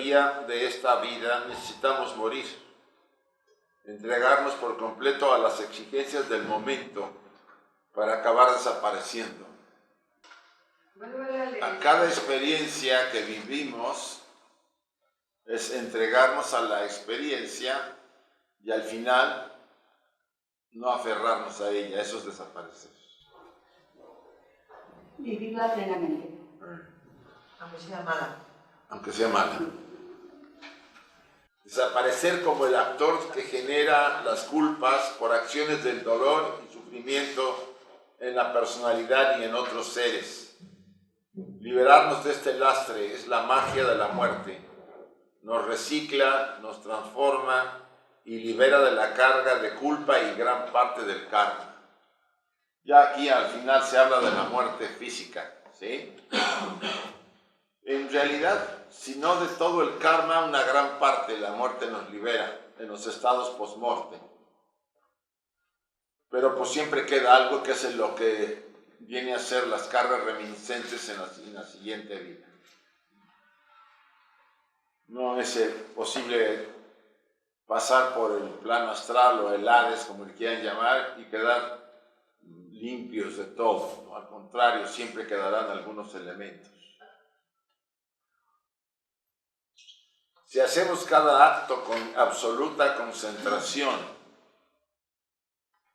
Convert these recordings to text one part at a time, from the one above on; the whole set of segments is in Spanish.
día de esta vida necesitamos morir, entregarnos por completo a las exigencias del momento para acabar desapareciendo. A cada experiencia que vivimos es entregarnos a la experiencia y al final no aferrarnos a ella, eso es desaparecer. Vivirla plenamente. Aunque sea mala. Aunque sea mala. Desaparecer como el actor que genera las culpas por acciones del dolor y sufrimiento en la personalidad y en otros seres. Liberarnos de este lastre es la magia de la muerte. Nos recicla, nos transforma y libera de la carga de culpa y gran parte del karma. Ya aquí al final se habla de la muerte física, ¿sí? En realidad, si no de todo el karma, una gran parte de la muerte nos libera en los estados post-mortem. Pero pues siempre queda algo que es lo que viene a ser las cargas reminiscentes en la siguiente vida. No es posible pasar por el plano astral o el Hades, como le quieran llamar, y quedar limpios de todo, ¿no? Al contrario, siempre quedarán algunos elementos. Si hacemos cada acto con absoluta concentración,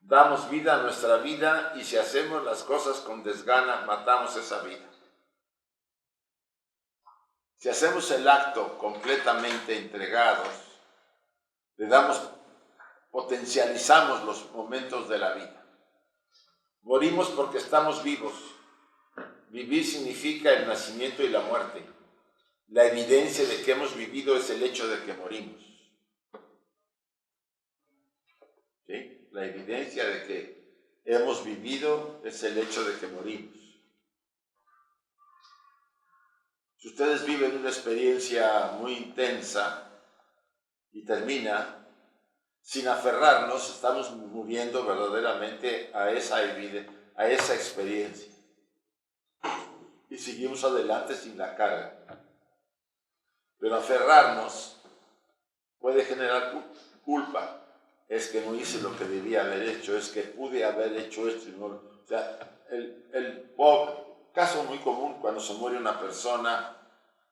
damos vida a nuestra vida, y si hacemos las cosas con desgana, matamos esa vida. Si hacemos el acto completamente entregados, potencializamos los momentos de la vida. Morimos porque estamos vivos. Vivir significa el nacimiento y la muerte. La evidencia de que hemos vivido es el hecho de que morimos. ¿Sí? La evidencia de que hemos vivido es el hecho de que morimos. Si ustedes viven una experiencia muy intensa y termina, sin aferrarnos, estamos muriendo verdaderamente a esa experiencia. Y seguimos adelante sin la carga. Pero aferrarnos puede generar culpa. Es que no hice lo que debía haber hecho, es que pude haber hecho esto y no. O sea, el caso muy común cuando se muere una persona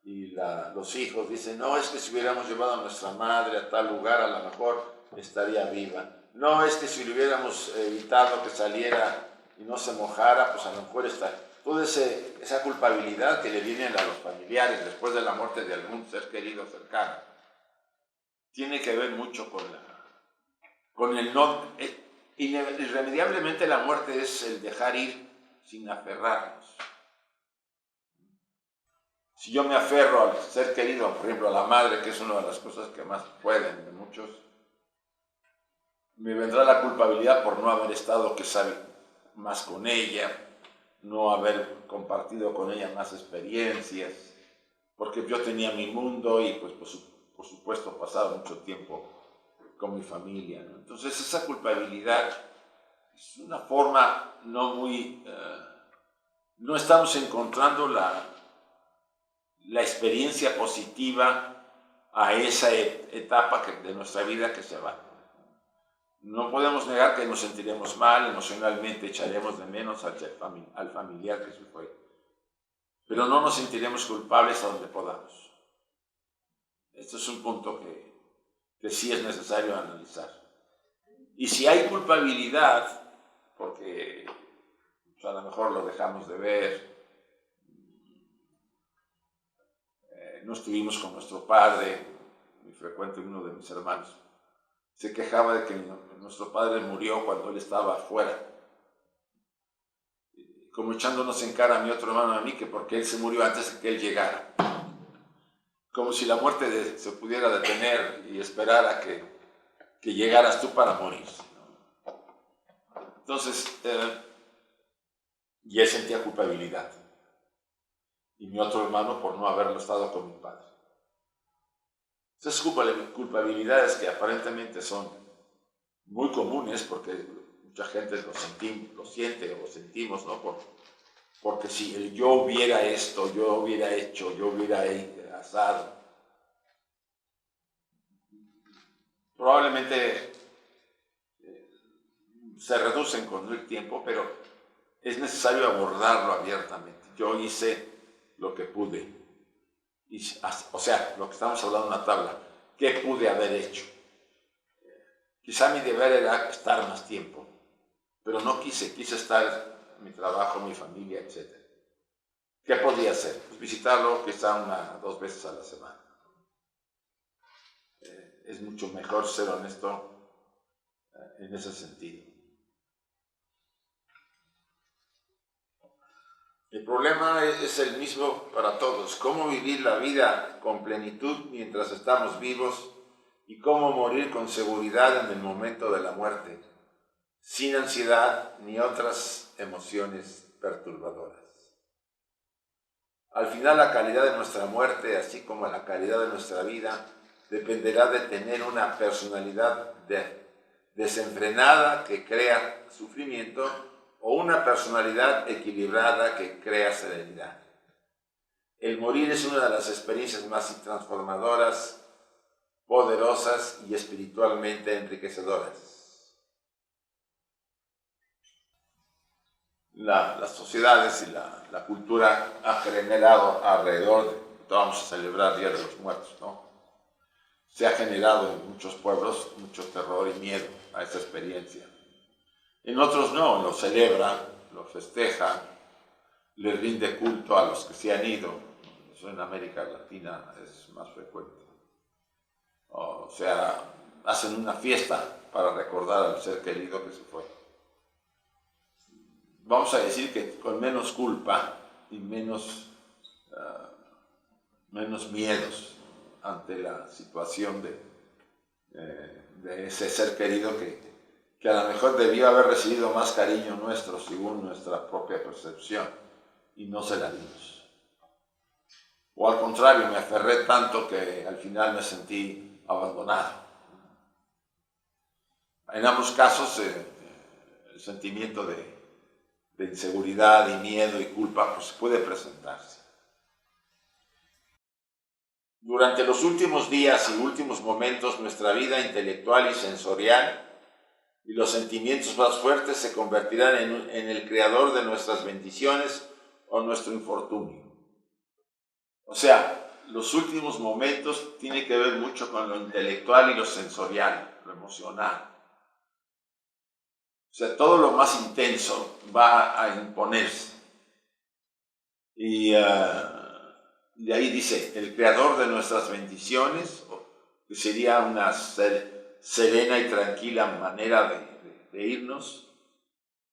y los hijos dicen, no, es que si hubiéramos llevado a nuestra madre a tal lugar, a lo mejor estaría viva. No, es que si le hubiéramos evitado que saliera y no se mojara, pues a lo mejor está. Toda esa culpabilidad que le viene a los familiares después de la muerte de algún ser querido cercano, tiene que ver mucho con el no. Irremediablemente la muerte es el dejar ir sin aferrarnos. Si yo me aferro al ser querido, por ejemplo a la madre, que es una de las cosas que más pueden de muchos, me vendrá la culpabilidad por no haber estado más con ella, no haber compartido con ella más experiencias, porque yo tenía mi mundo y pues por supuesto pasaba mucho tiempo con mi familia, ¿no? Entonces esa culpabilidad es una forma no estamos encontrando la experiencia positiva a esa etapa de nuestra vida que se va. No podemos negar que nos sentiremos mal, emocionalmente echaremos de menos al familiar que se fue, pero no nos sentiremos culpables a donde podamos. Este es un punto que sí es necesario analizar. Y si hay culpabilidad, porque pues a lo mejor lo dejamos de ver, no estuvimos con nuestro padre, muy frecuente uno de mis hermanos se quejaba de que nuestro padre murió cuando él estaba afuera, como echándonos en cara a mi otro hermano y a mí, que porque él se murió antes de que él llegara, como si la muerte se pudiera detener y esperar a que llegaras tú para morir, ¿no? Entonces, y él sentía culpabilidad, y mi otro hermano por no haberlo estado con mi padre. Esas culpabilidades que aparentemente son muy comunes, porque mucha gente lo siente o sentimos, ¿no? Porque si yo hubiera esto, yo hubiera hecho, yo hubiera asado. probablemente se reducen con el tiempo, pero es necesario abordarlo abiertamente. Yo hice lo que pude, o sea, lo que estamos hablando en una tabla, ¿qué pude haber hecho? Quizá mi deber era estar más tiempo, pero no quise estar en mi trabajo, mi familia, etc. ¿Qué podía hacer? Pues visitarlo quizá 1 o 2 veces a la semana. Es mucho mejor ser honesto en ese sentido. El problema es el mismo para todos. Cómo vivir la vida con plenitud mientras estamos vivos y cómo morir con seguridad en el momento de la muerte, sin ansiedad ni otras emociones perturbadoras. Al final, la calidad de nuestra muerte, así como la calidad de nuestra vida, dependerá de tener una personalidad desenfrenada que crea sufrimiento o una personalidad equilibrada que crea serenidad. El morir es una de las experiencias más transformadoras, poderosas y espiritualmente enriquecedoras. Las sociedades y la cultura han generado alrededor de, vamos a celebrar Día de los Muertos, ¿no? Se ha generado en muchos pueblos mucho terror y miedo a esta experiencia. En otros no, lo celebran, lo festejan, le rinde culto a los que se han ido. Eso en América Latina es más frecuente. O sea, hacen una fiesta para recordar al ser querido que se fue. Vamos a decir que con menos culpa y menos miedos ante la situación de ese ser querido que a lo mejor debió haber recibido más cariño nuestro según nuestra propia percepción y no se la dimos. O al contrario, me aferré tanto que al final me sentí abandonado. En ambos casos, el sentimiento de inseguridad y miedo y culpa pues puede presentarse. Durante los últimos días y últimos momentos, nuestra vida intelectual y sensorial y los sentimientos más fuertes se convertirán en el creador de nuestras bendiciones o nuestro infortunio. O sea, los últimos momentos tienen que ver mucho con lo intelectual y lo sensorial, lo emocional. O sea, todo lo más intenso va a imponerse. Y de ahí dice, el creador de nuestras bendiciones, que sería una serena y tranquila manera de irnos,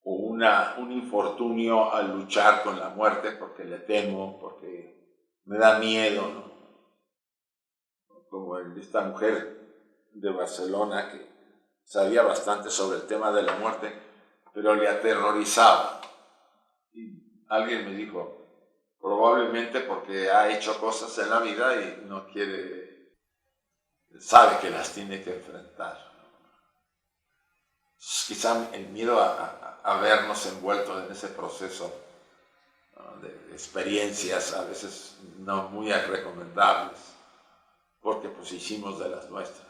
o un infortunio al luchar con la muerte porque le temo, porque me da miedo, ¿no? Como esta mujer de Barcelona que sabía bastante sobre el tema de la muerte, pero le aterrorizaba. Y alguien me dijo, probablemente porque ha hecho cosas en la vida y no quiere, sabe que las tiene que enfrentar. Quizá el miedo a vernos envueltos en ese proceso, ¿no?, de experiencias a veces no muy recomendables, porque pues hicimos de las nuestras.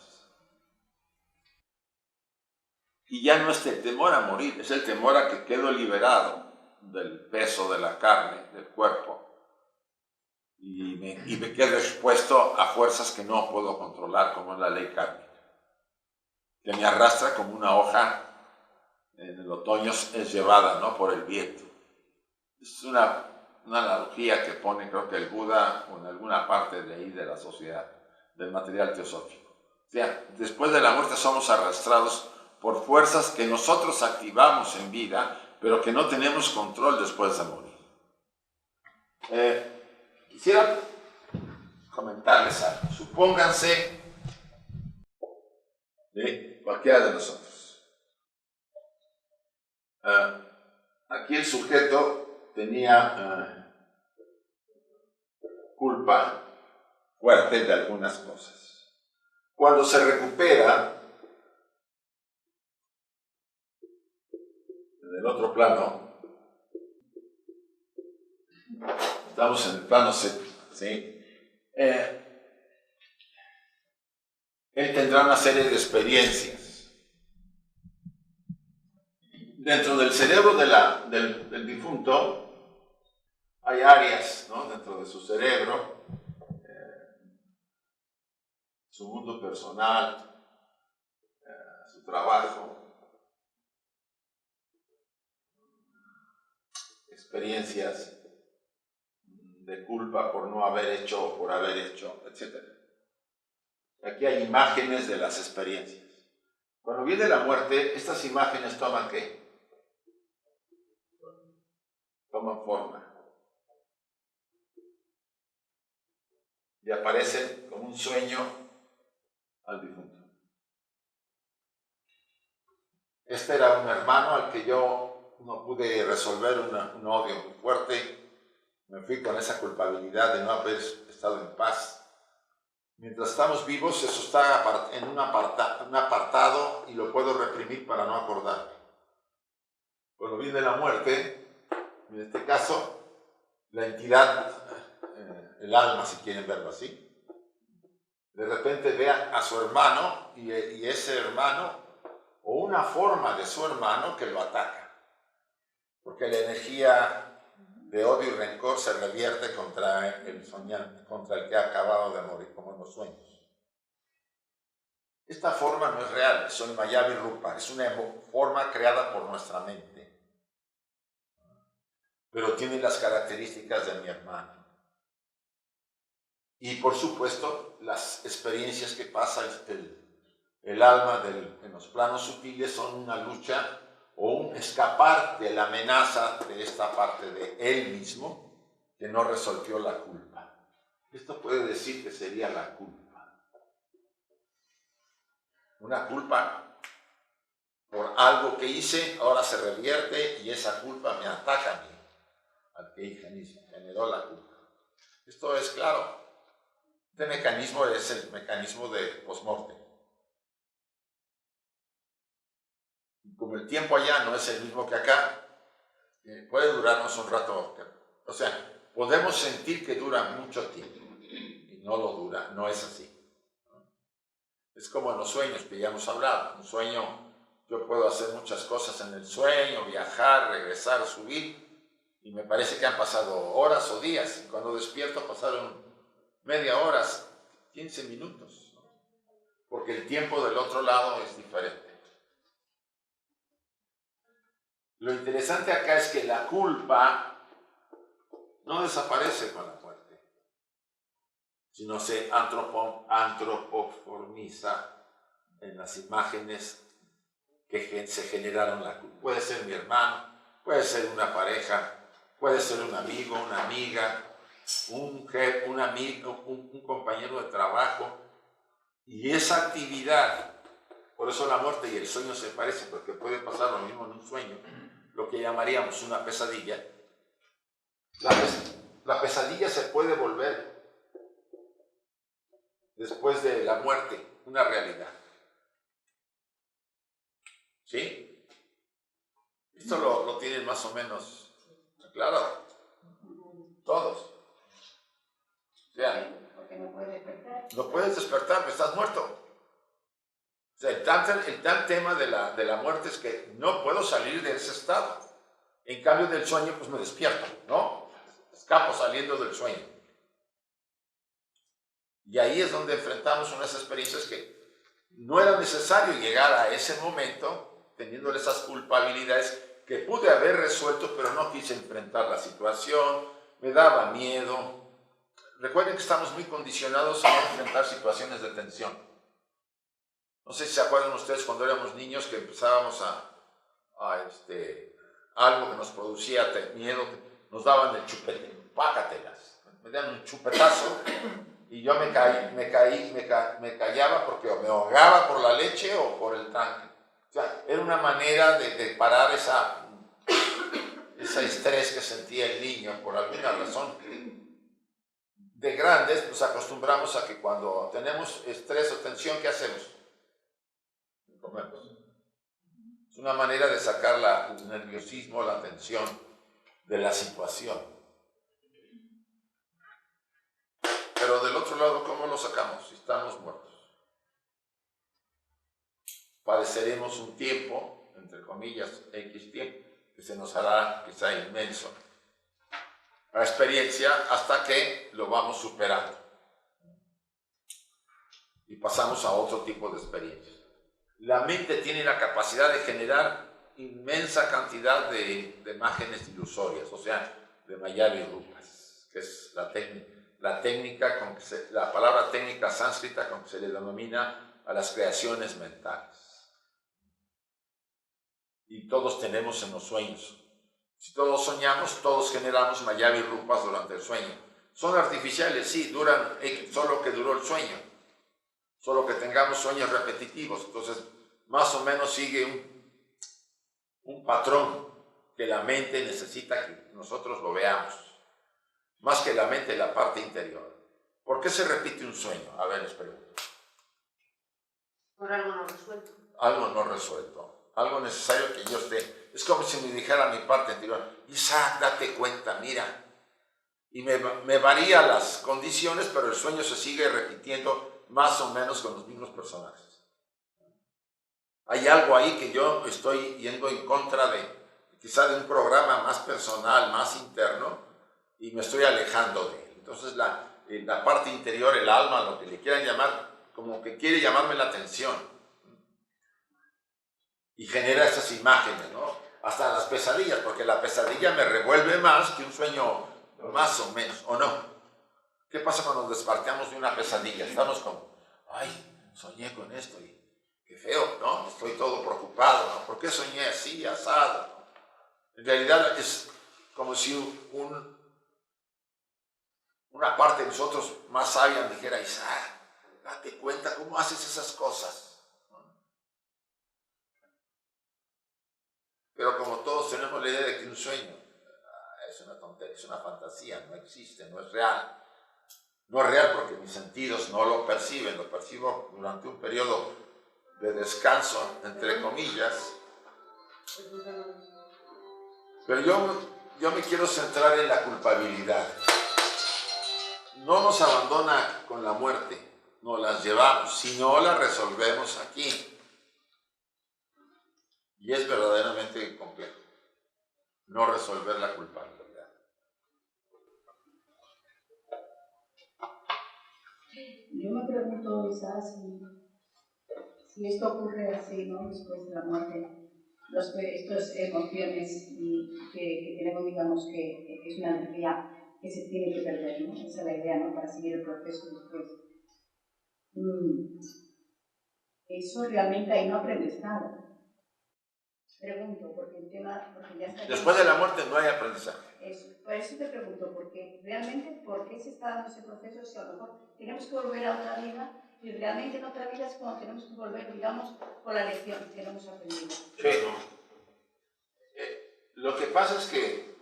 Y ya no es el temor a morir, es el temor a que quedo liberado del peso de la carne, del cuerpo, y me quedo expuesto a fuerzas que no puedo controlar, como es la ley kármica, que me arrastra como una hoja en el otoño es llevada, ¿no?, por el viento. Es una analogía que pone, creo que el Buda, o en alguna parte de ahí de la sociedad, del material teosófico. O sea, después de la muerte somos arrastrados por fuerzas que nosotros activamos en vida, pero que no tenemos control después de morir. Quisiera comentarles algo. Supónganse cualquiera de nosotros. Aquí el sujeto tenía culpa fuerte de algunas cosas. Cuando se recupera en el otro plano, estamos en el plano C, ¿sí? él tendrá una serie de experiencias. Dentro del cerebro del difunto hay áreas, ¿no? Dentro de su cerebro, su mundo personal, su trabajo, experiencias de culpa por no haber hecho o por haber hecho, etc. Aquí hay imágenes de las experiencias. Cuando viene la muerte, estas imágenes toman ¿qué? Toman forma. Y aparecen como un sueño al difunto. Este era un hermano al que yo no pude resolver un odio muy fuerte. Me fui con esa culpabilidad de no haber estado en paz. Mientras estamos vivos, eso está en un apartado y lo puedo reprimir para no acordarme. Cuando viene la muerte, en este caso, la entidad, el alma, si quieren verlo así, de repente ve a su hermano y ese hermano, o una forma de su hermano que lo ataca. Porque la energía de odio y rencor se revierte contra el soñante, contra el que ha acabado de morir, como en los sueños. Esta forma no es real, es un Maya Virupa, es una forma creada por nuestra mente. Pero tiene las características de mi hermano. Y por supuesto, las experiencias que pasa el alma en los planos sutiles son una lucha o un escapar de la amenaza de esta parte de él mismo que no resolvió la culpa. Esto puede decir que sería la culpa. Una culpa por algo que hice, ahora se revierte y esa culpa me ataca a mí, al que generó la culpa. Esto es claro. Este mecanismo es el mecanismo de post-mortem. Como el tiempo allá no es el mismo que acá, puede durarnos un rato. O sea, podemos sentir que dura mucho tiempo y no lo dura, no es así. Es como en los sueños que ya hemos hablado. Un sueño, yo puedo hacer muchas cosas en el sueño, viajar, regresar, subir, y me parece que han pasado horas o días. Y cuando despierto pasaron media hora, 15 minutos, ¿no? Porque el tiempo del otro lado es diferente. Lo interesante acá es que la culpa no desaparece con la muerte, sino se antropoformiza en las imágenes que se generaron la culpa. Puede ser mi hermano, puede ser una pareja, puede ser un amigo, una amiga, un jefe, un amigo, un compañero de trabajo. Y esa actividad, por eso la muerte y el sueño se parecen, porque puede pasar lo mismo en un sueño, lo que llamaríamos una pesadilla. La pesadilla se puede volver, después de la muerte, una realidad. ¿Sí? Esto lo tienen más o menos claro. Todos. O sea, porque no puedes despertar. no puedes despertar, pero estás muerto. O sea, el tal tema de la muerte es que no puedo salir de ese estado. En cambio del sueño, pues me despierto, ¿no? Escapo saliendo del sueño. Y ahí es donde enfrentamos unas experiencias que no era necesario llegar a ese momento teniendo esas culpabilidades que pude haber resuelto, pero no quise enfrentar la situación, me daba miedo. Recuerden que estamos muy condicionados a enfrentar situaciones de tensión. No sé si se acuerdan ustedes cuando éramos niños que empezábamos algo que nos producía miedo, nos daban el chupete, pácatelas, me daban un chupetazo y yo me callaba porque o me ahogaba por la leche o por el tanque. O sea, era una manera de parar ese estrés que sentía el niño por alguna razón. De grandes nos acostumbramos a que cuando tenemos estrés o tensión, ¿qué hacemos? Comemos. Es una manera de sacar el nerviosismo, la tensión de la situación. Pero del otro lado, ¿cómo lo sacamos si estamos muertos? padeceremos un tiempo, entre comillas, X tiempo, que se nos hará quizá inmenso. La experiencia hasta que lo vamos superando y pasamos a otro tipo de experiencias. La mente tiene la capacidad de generar inmensa cantidad de imágenes ilusorias, o sea, de Mayavī-rūpas, que es la técnica con que la palabra técnica sánscrita con que se le denomina a las creaciones mentales. Y todos tenemos en los sueños. Si todos soñamos, todos generamos Mayavī-rūpas durante el sueño. Son artificiales, sí, duran solo que duró el sueño, solo que tengamos sueños repetitivos. Entonces, más o menos sigue un patrón que la mente necesita que nosotros lo veamos. Más que la mente, la parte interior. ¿Por qué se repite un sueño? A ver, les pregunto. Por algo no resuelto. Algo no resuelto. Algo necesario que yo esté. Es como si me dijera mi parte interior, Isaac, date cuenta, mira. Y me varía las condiciones, pero el sueño se sigue repitiendo más o menos con los mismos personajes. Hay algo ahí que yo estoy yendo en contra quizá de un programa más personal, más interno, y me estoy alejando de él. Entonces la parte interior, el alma, lo que le quieran llamar, como que quiere llamarme la atención. Y genera esas imágenes, ¿no? Hasta las pesadillas, porque la pesadilla me revuelve más que un sueño más o menos, ¿o no? ¿Qué pasa cuando nos despertamos de una pesadilla? Estamos como, ay, soñé con esto y qué feo, ¿no? Estoy todo preocupado, ¿no? ¿Por qué soñé así, asado? En realidad es como si una parte de nosotros más sabia dijera, Isaac, date cuenta cómo haces esas cosas. Pero como todos tenemos la idea de que un sueño es una tontería, es una fantasía, no existe, no es real. No es real porque mis sentidos no lo perciben, lo percibo durante un periodo de descanso, entre comillas. Pero yo me quiero centrar en la culpabilidad. No nos abandona con la muerte, nos las llevamos, si no la resolvemos aquí. Y es verdaderamente complejo no resolver la culpabilidad. Yo me pregunto, Isa, si esto ocurre así, ¿no? Después de la muerte, estas emociones que tenemos, digamos, que es una energía que se tiene que perder, ¿no? Esa es la idea, ¿no? Para seguir el proceso después. Eso realmente ahí no aprendes nada. Pregunto, porque el tema, porque ya está. Después de la muerte no hay aprendizaje. Por eso te pregunto, porque realmente, ¿por qué se está dando ese proceso? Si a lo mejor tenemos que volver a otra vida, y realmente en otra vida es cuando tenemos que volver, digamos, por la lección que hemos aprendido. Sí. Lo que pasa es que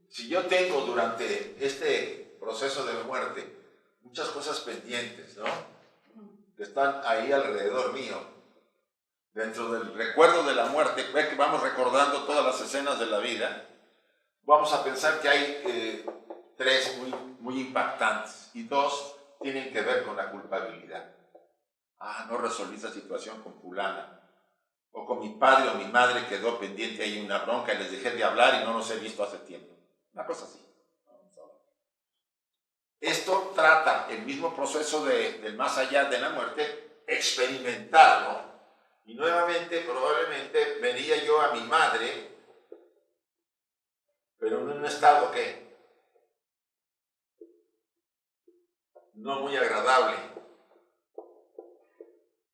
si yo tengo durante este proceso de muerte muchas cosas pendientes, ¿no? Que están ahí alrededor mío, dentro del recuerdo de la muerte, ve que vamos recordando todas las escenas de la vida, vamos a pensar que hay tres muy impactantes y dos tienen que ver con la culpabilidad. Ah, no resolví esa situación con fulana, o con mi padre o mi madre quedó pendiente ahí una bronca y les dejé de hablar y no los he visto hace tiempo. Una cosa así. Esto trata el mismo proceso del más allá de la muerte, experimentarlo. Y nuevamente, probablemente, vería yo a mi madre, pero en un estado que no muy agradable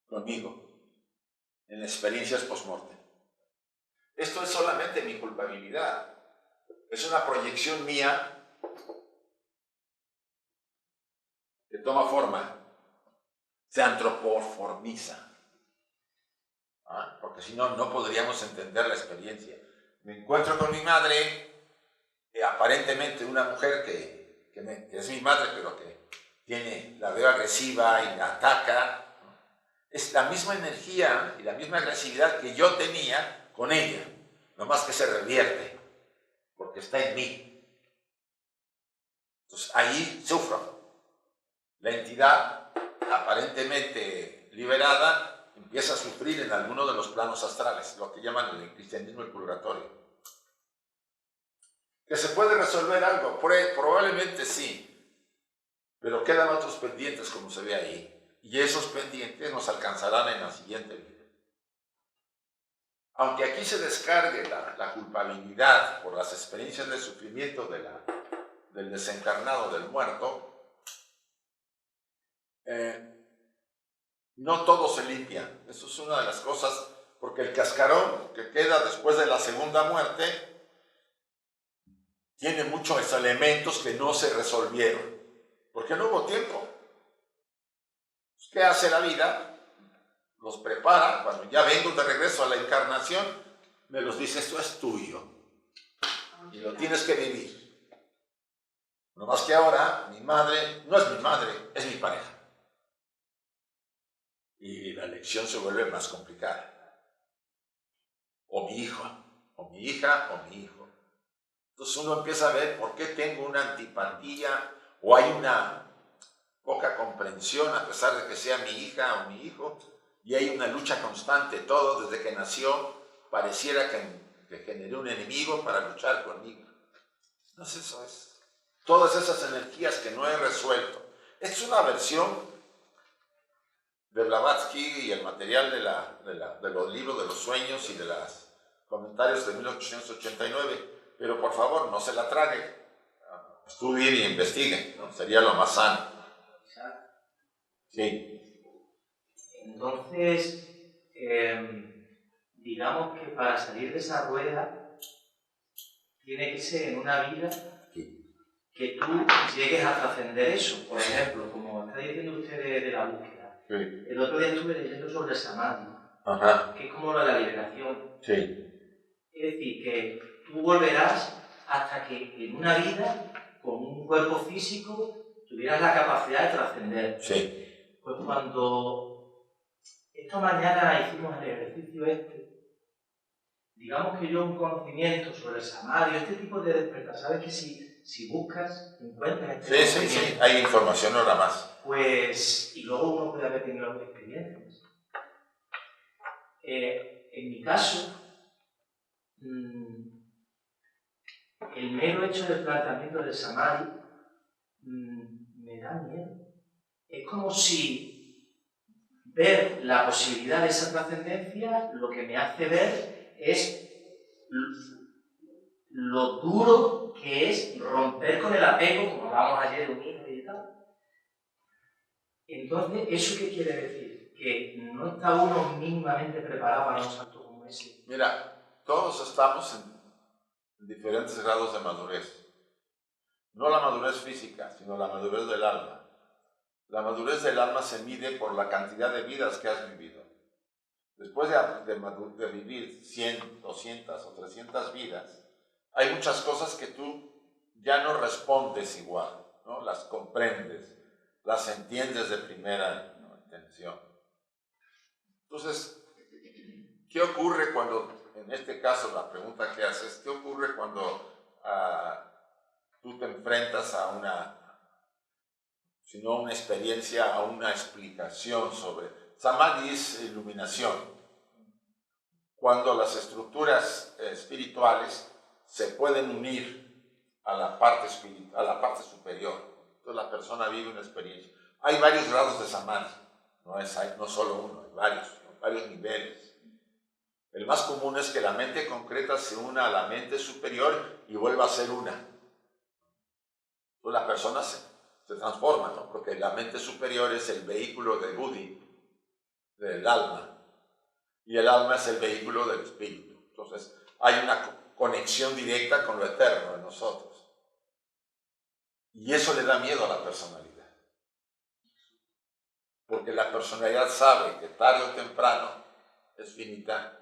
conmigo, en experiencias post-mortem. Esto es solamente mi culpabilidad. Es una proyección mía que toma forma, se antropoformiza. Porque si no, no podríamos entender la experiencia. Me encuentro con mi madre, aparentemente una mujer que es mi madre, pero que la veo agresiva y la ataca. Es la misma energía y la misma agresividad que yo tenía con ella, nomás que se revierte, porque está en mí. Entonces ahí sufro. La entidad aparentemente liberada empieza a sufrir en alguno de los planos astrales, lo que llaman en el cristianismo el purgatorio. ¿Que se puede resolver algo? Probablemente sí, pero quedan otros pendientes, como se ve ahí, y esos pendientes nos alcanzarán en la siguiente vida. Aunque aquí se descargue la culpabilidad por las experiencias de sufrimiento del desencarnado, del muerto, no todo se limpia. Eso es una de las cosas, porque el cascarón que queda después de la segunda muerte tiene muchos elementos que no se resolvieron, porque no hubo tiempo. ¿Qué hace la vida? Los prepara, cuando ya vengo de regreso a la encarnación, me los dice, esto es tuyo, y lo tienes que vivir. No más que ahora, mi madre no es mi madre, es mi pareja. Y la elección se vuelve más complicada. O mi hijo, o mi hija, o mi hijo. Entonces uno empieza a ver por qué tengo una antipatía, o hay una poca comprensión a pesar de que sea mi hija o mi hijo, y hay una lucha constante. Todo desde que nació pareciera que generé un enemigo para luchar conmigo. No es eso, es todas esas energías que no he resuelto. Es una versión de Blavatsky y el material de los libros de los sueños y de los comentarios de 1889, pero por favor no se la trague, estudien y investiguen, ¿no? Sería lo más sano. Sí. Entonces, digamos que para salir de esa rueda tiene que ser en una vida que tú llegues a trascender eso. Por ejemplo, como está diciendo usted de la búsqueda. Sí. El otro día estuve leyendo sobre el samadhi, que es como lo de la liberación. Sí. Es decir, que tú volverás hasta que en una vida, con un cuerpo físico, tuvieras la capacidad de trascender. Sí. Pues cuando esta mañana hicimos el ejercicio digamos que yo un conocimiento sobre el samadhi, este tipo de despertar, sabes que si buscas, encuentras este conocimiento. Sí, hay información ahora más. Pues, y luego uno puede haber tenido otras experiencias. En mi caso, el mero hecho del planteamiento del samadhi me da miedo. Es como si ver la posibilidad de esa trascendencia lo que me hace ver es lo duro que es romper con el apego, como hablábamos ayer de un hijo y tal. Entonces, ¿eso qué quiere decir? Que no está uno mínimamente preparado para un salto como ese. Mira, todos estamos en diferentes grados de madurez. No la madurez física, sino la madurez del alma. La madurez del alma se mide por la cantidad de vidas que has vivido. Después de vivir 100, 200 o 300 vidas, hay muchas cosas que tú ya no respondes igual, ¿no? Las comprendes, las entiendes de primera intención. Entonces, ¿qué ocurre cuando, en este caso, la pregunta que haces, qué ocurre cuando tú te enfrentas a si no a una experiencia, a una explicación sobre... Samadhi es iluminación. Cuando las estructuras espirituales se pueden unir a la parte superior. Entonces la persona vive una experiencia. Hay varios grados de Samadhi, no solo uno, hay varios niveles. El más común es que la mente concreta se una a la mente superior y vuelva a ser una. Entonces la persona se transforma, ¿no? Porque la mente superior es el vehículo de Buddhi, del alma, y el alma es el vehículo del espíritu. Entonces hay una conexión directa con lo eterno en nosotros. Y eso le da miedo a la personalidad. Porque la personalidad sabe que tarde o temprano es finita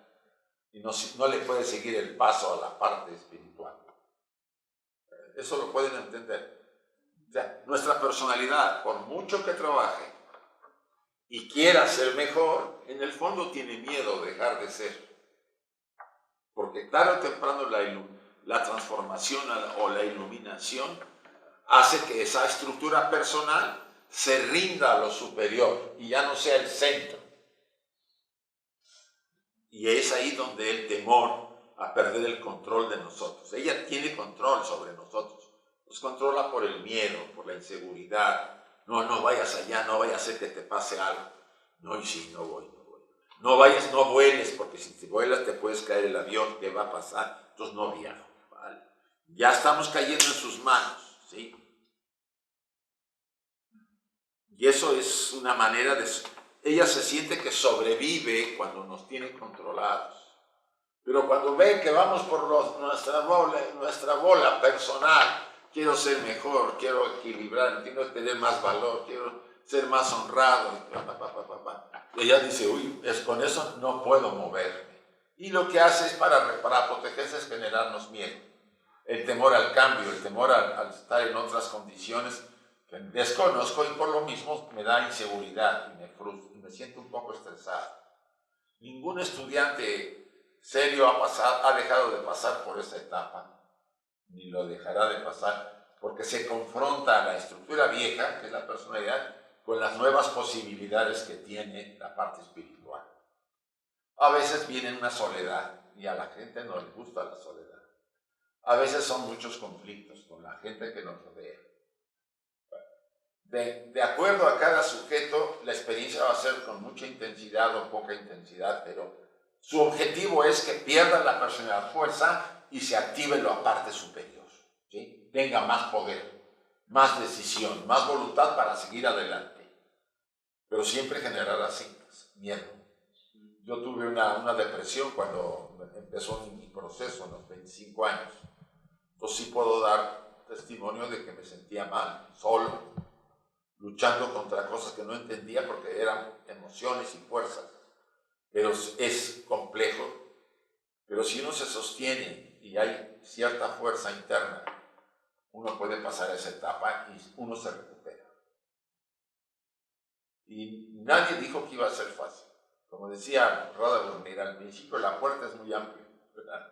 y no le puede seguir el paso a la parte espiritual. Eso lo pueden entender. O sea, nuestra personalidad, por mucho que trabaje y quiera ser mejor, en el fondo tiene miedo de dejar de ser. Porque tarde o temprano la transformación o la iluminación hace que esa estructura personal se rinda a lo superior y ya no sea el centro. Y es ahí donde el temor a perder el control de nosotros. Ella tiene control sobre nosotros. Nos controla por el miedo, por la inseguridad. No, no vayas allá, no vaya a ser que te pase algo. No, y sí, no voy. No vayas, no vueles, porque si te vuelas te puedes caer el avión, ¿qué va a pasar? Entonces no viajo, ¿vale? Ya estamos cayendo en sus manos, ¿sí? Y eso es una manera de... Ella se siente que sobrevive cuando nos tiene controlados. Pero cuando ve que vamos por nuestra bola personal, quiero ser mejor, quiero equilibrar, quiero tener más valor, quiero ser más honrado, y ella dice, uy, con eso no puedo moverme. Y lo que hace es para protegerse es generarnos miedo. El temor al cambio, el temor al estar en otras condiciones que desconozco, y por lo mismo me da inseguridad y me frustro y me siento un poco estresado. Ningún estudiante serio ha dejado de pasar por esa etapa, ni lo dejará de pasar, porque se confronta a la estructura vieja, que es la personalidad, con las nuevas posibilidades que tiene la parte espiritual. A veces viene una soledad, y a la gente no le gusta la soledad. A veces son muchos conflictos con la gente que nos rodea. De acuerdo a cada sujeto, la experiencia va a ser con mucha intensidad o poca intensidad, pero su objetivo es que pierda la personalidad fuerza y se active la parte superior, ¿sí? Tenga más poder, más decisión, más voluntad para seguir adelante. Pero siempre generará signos, miedo. Yo tuve una depresión cuando empezó mi proceso, a los 25 años. Entonces sí puedo dar testimonio de que me sentía mal, solo, luchando contra cosas que no entendía porque eran emociones y fuerzas. Pero es complejo. Pero si uno se sostiene y hay cierta fuerza interna, uno puede pasar esa etapa y uno se recupera. Y nadie dijo que iba a ser fácil. Como decía Roda, mira, al principio la puerta es muy amplia, ¿verdad?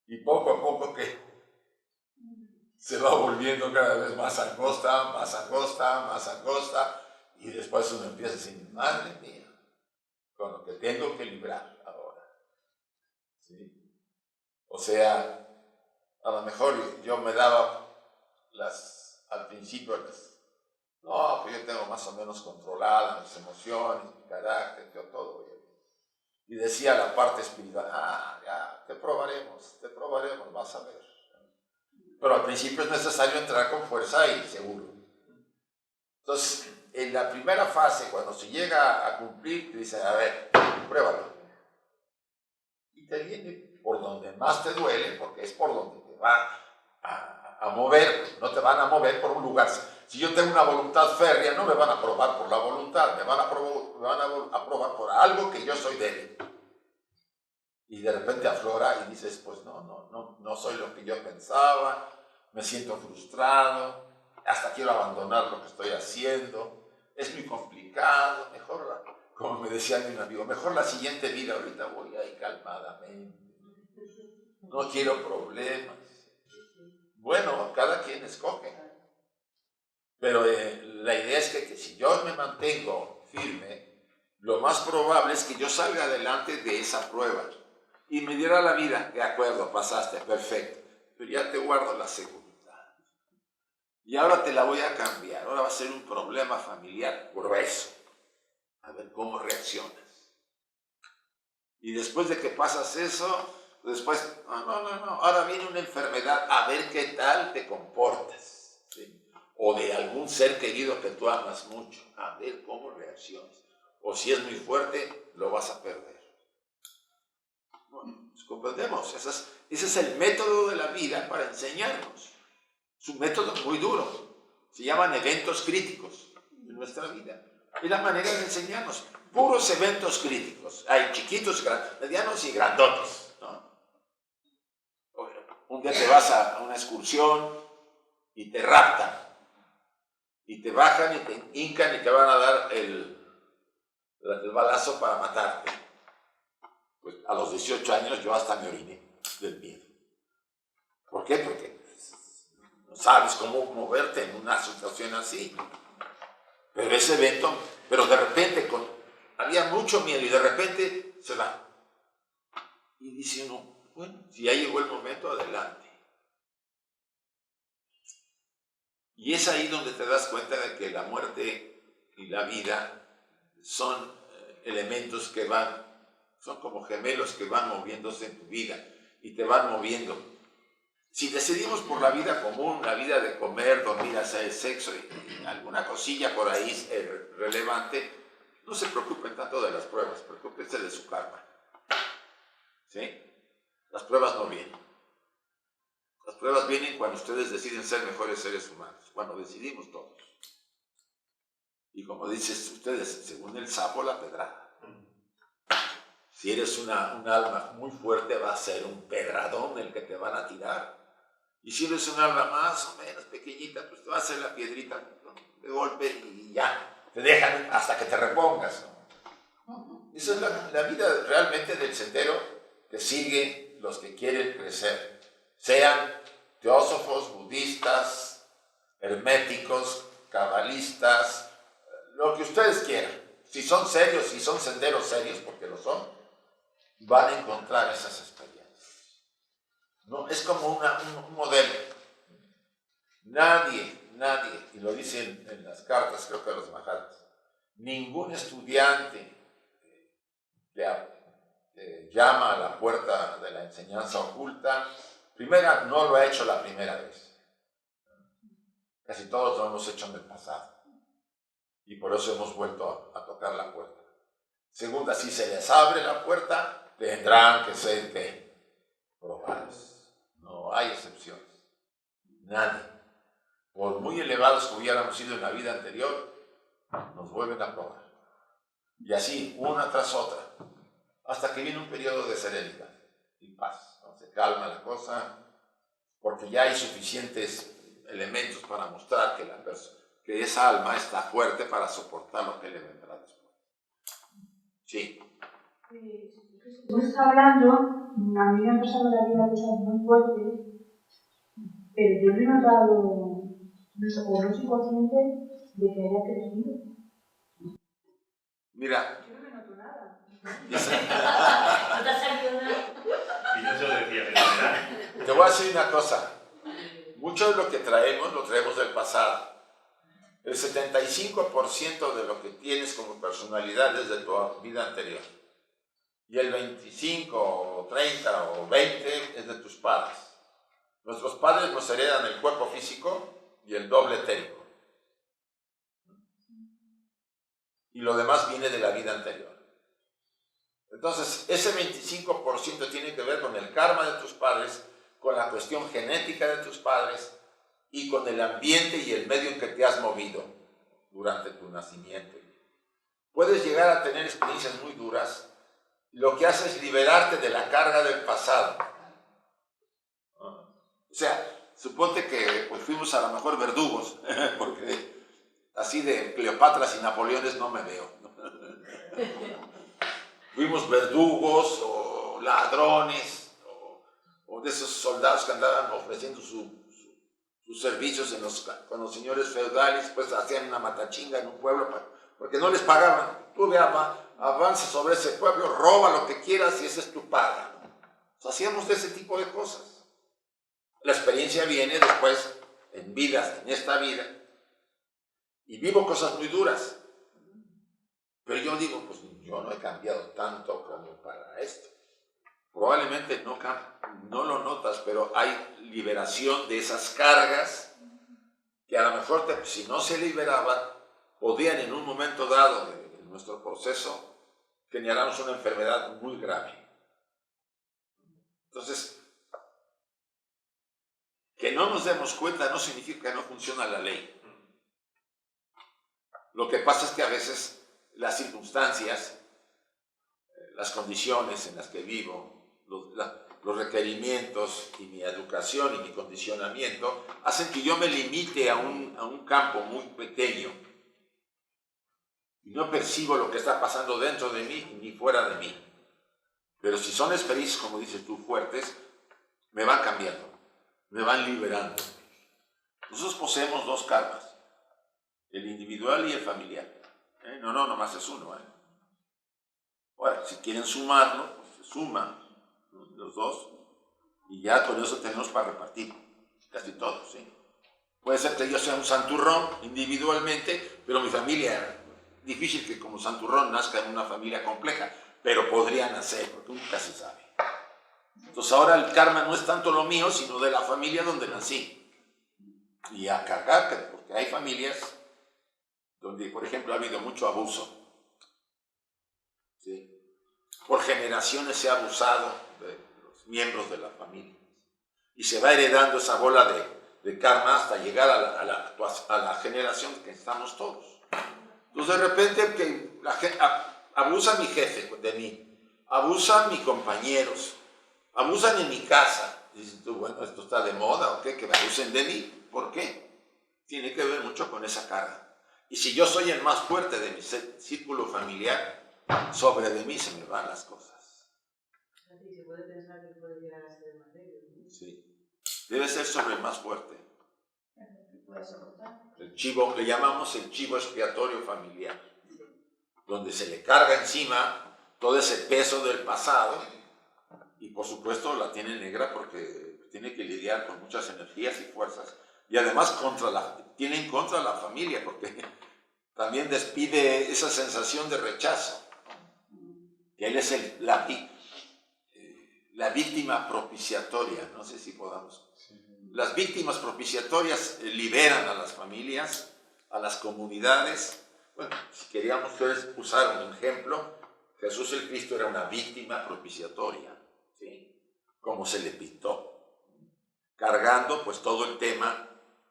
Y poco a poco que se va volviendo cada vez más angosta, y después uno empieza a decir, madre mía, con lo que tengo que librar ahora. ¿Sí? O sea, a lo mejor yo me daba al principio, no, pues yo tengo más o menos controladas mis emociones, mi carácter, yo todo bien. Y decía la parte espiritual, ya, te probaremos, vas a ver. Pero al principio es necesario entrar con fuerza y seguro. Entonces, en la primera fase, cuando se llega a cumplir, te dicen, a ver, pruébalo. Y te viene por donde más te duele, porque es por donde te va a mover, no te van a mover por un lugar. Si yo tengo una voluntad férrea, no me van a probar por la voluntad, me van a probar por algo que yo soy débil. Y de repente aflora y dices, pues no soy lo que yo pensaba, me siento frustrado, hasta quiero abandonar lo que estoy haciendo, es muy complicado, mejor, como me decía mi amigo, mejor la siguiente vida, ahorita voy ahí calmadamente, no quiero problemas. Bueno, cada quien escoge. Pero la idea es que si yo me mantengo firme, lo más probable es que yo salga adelante de esa prueba. Y me dirá la vida, de acuerdo, pasaste, perfecto, pero ya te guardo la seguridad. Y ahora te la voy a cambiar, ahora va a ser un problema familiar grueso. A ver cómo reaccionas. Y después de que pasas eso, después, no, ahora viene una enfermedad, a ver qué tal te comportas. ¿Sí? O de algún ser querido que tú amas mucho, a ver cómo reaccionas. O si es muy fuerte, lo vas a perder. Bueno, pues comprendemos, ese es el método de la vida para enseñarnos. Es un método muy duro. Se llaman eventos críticos en nuestra vida. Es la manera de enseñarnos. Puros eventos críticos. Hay chiquitos, medianos y grandotes, ¿no? Un día te vas a una excursión y te raptan. Y te bajan y te hincan y te van a dar el balazo para matarte. Pues a los 18 años yo hasta me oriné del miedo. ¿Por qué? Porque no sabes cómo moverte en una situación así. Pero ese evento, pero de repente había mucho miedo y de repente se va. Y dice uno, bueno, si ya llegó el momento, adelante. Y es ahí donde te das cuenta de que la muerte y la vida son elementos que son como gemelos que van moviéndose en tu vida y te van moviendo. Si decidimos por la vida común, la vida de comer, dormir, hacer sexo y alguna cosilla por ahí relevante, no se preocupen tanto de las pruebas, preocúpense de su karma. ¿Sí? Las pruebas no vienen. Las pruebas vienen cuando ustedes deciden ser mejores seres humanos, cuando decidimos todos. Y como dicen ustedes, según el sapo, la pedrada. Si eres un alma muy fuerte, va a ser un pedradón el que te van a tirar. Y si eres un alma más o menos pequeñita, pues te va a hacer la piedrita de golpe y ya. Te dejan hasta que te repongas, ¿no? Esa es la vida realmente del sendero que sigue los que quieren crecer. Sean teósofos, budistas, herméticos, cabalistas, lo que ustedes quieran. Si son serios, si son senderos serios, porque lo son, van a encontrar esas experiencias. ¿No? Es como un modelo. Nadie, y lo dicen en las cartas, creo que a los mahatas, ningún estudiante que llama a la puerta de la enseñanza oculta, primera, no lo ha hecho la primera vez. Casi todos lo hemos hecho en el pasado. Y por eso hemos vuelto a tocar la puerta. Segunda, si se les abre la puerta, tendrán que ser probados. No hay excepciones. Nadie. Por muy elevados que hubiéramos sido en la vida anterior, nos vuelven a probar. Y así, una tras otra, hasta que viene un periodo de serenidad y paz. ¿No? Se calma la cosa, porque ya hay suficientes elementos para mostrar que esa alma está fuerte para soportar lo que le vendrá después. Sí. Tú estás hablando, a mí me han pasado la vida cosas muy fuertes, pero yo no he notado, o no soy consciente de que haya crecido. Mira. Yo no me noto nada. ¿No te ha salido nada? Y no se lo decía, ¿verdad? Te voy a decir una cosa. Mucho de lo que traemos, lo traemos del pasado. El 75% de lo que tienes como personalidad es de tu vida anterior. Y el 25, o 30, o 20 es de tus padres. Nuestros padres nos heredan el cuerpo físico y el doble etérico. Y lo demás viene de la vida anterior. Entonces, ese 25% tiene que ver con el karma de tus padres, con la cuestión genética de tus padres y con el ambiente y el medio en que te has movido durante tu nacimiento. Puedes llegar a tener experiencias muy duras. Lo que hace es liberarte de la carga del pasado. O sea, suponte que pues, fuimos a lo mejor verdugos, porque así de Cleopatras y Napoleones no me veo. Fuimos verdugos o ladrones o de esos soldados que andaban ofreciendo sus servicios con los señores feudales, pues hacían una matachinga en un pueblo porque no les pagaban. Tú avanza sobre ese pueblo, roba lo que quieras y esa es tu paga. Hacíamos de ese tipo de cosas. La experiencia viene después en esta vida, y vivo cosas muy duras. Pero yo digo, pues yo no he cambiado tanto como para esto. Probablemente no lo notas, pero hay liberación de esas cargas que a lo mejor si no se liberaban, podían en un momento dado de nuestro proceso generarnos una enfermedad muy grave. Entonces, que no nos demos cuenta no significa que no funciona la ley. Lo que pasa es que a veces las circunstancias, las condiciones en las que vivo, los requerimientos y mi educación y mi condicionamiento hacen que yo me limite a un campo muy pequeño y no percibo lo que está pasando dentro de mí ni fuera de mí. Pero si son experiencias, como dices tú, fuertes, me van cambiando, me van liberando. Nosotros poseemos dos karmas, el individual y el familiar. No, nomás es uno. Ahora, si quieren sumarlo, pues se suma. los dos, y ya con eso tenemos para repartir, casi todo, ¿sí? Puede ser que yo sea un santurrón individualmente, pero mi familia, difícil que como santurrón nazca en una familia compleja, pero podría nacer, porque nunca se sabe. Entonces ahora el karma no es tanto lo mío, sino de la familia donde nací. Y a cargar, porque hay familias donde, por ejemplo, ha habido mucho abuso. ¿Sí? Por generaciones se ha abusado de los miembros de la familia. Y se va heredando esa bola de karma hasta llegar a la generación que estamos todos. Entonces de repente que abusa mi jefe de mí, abusan mis compañeros, abusan en mi casa. Y dices tú, bueno, ¿esto está de moda o qué? Que me abusen de mí. ¿Por qué? Tiene que ver mucho con esa carga. Y si yo soy el más fuerte de mi círculo familiar, sobre de mí se me van las cosas. Se puede pensar que puede llegar a ser más débil, ¿no? Sí. Debe ser sobre el más fuerte. Que pueda soportar. El chivo, le llamamos el chivo expiatorio familiar, donde se le carga encima todo ese peso del pasado y por supuesto la tiene negra porque tiene que lidiar con muchas energías y fuerzas y además tiene en contra la familia porque también despide esa sensación de rechazo, que él es la víctima propiciatoria, no sé si podamos. Las víctimas propiciatorias liberan a las familias, a las comunidades. Bueno, si queríamos usar un ejemplo, Jesús el Cristo era una víctima propiciatoria, ¿sí? Como se le pintó, cargando pues todo el tema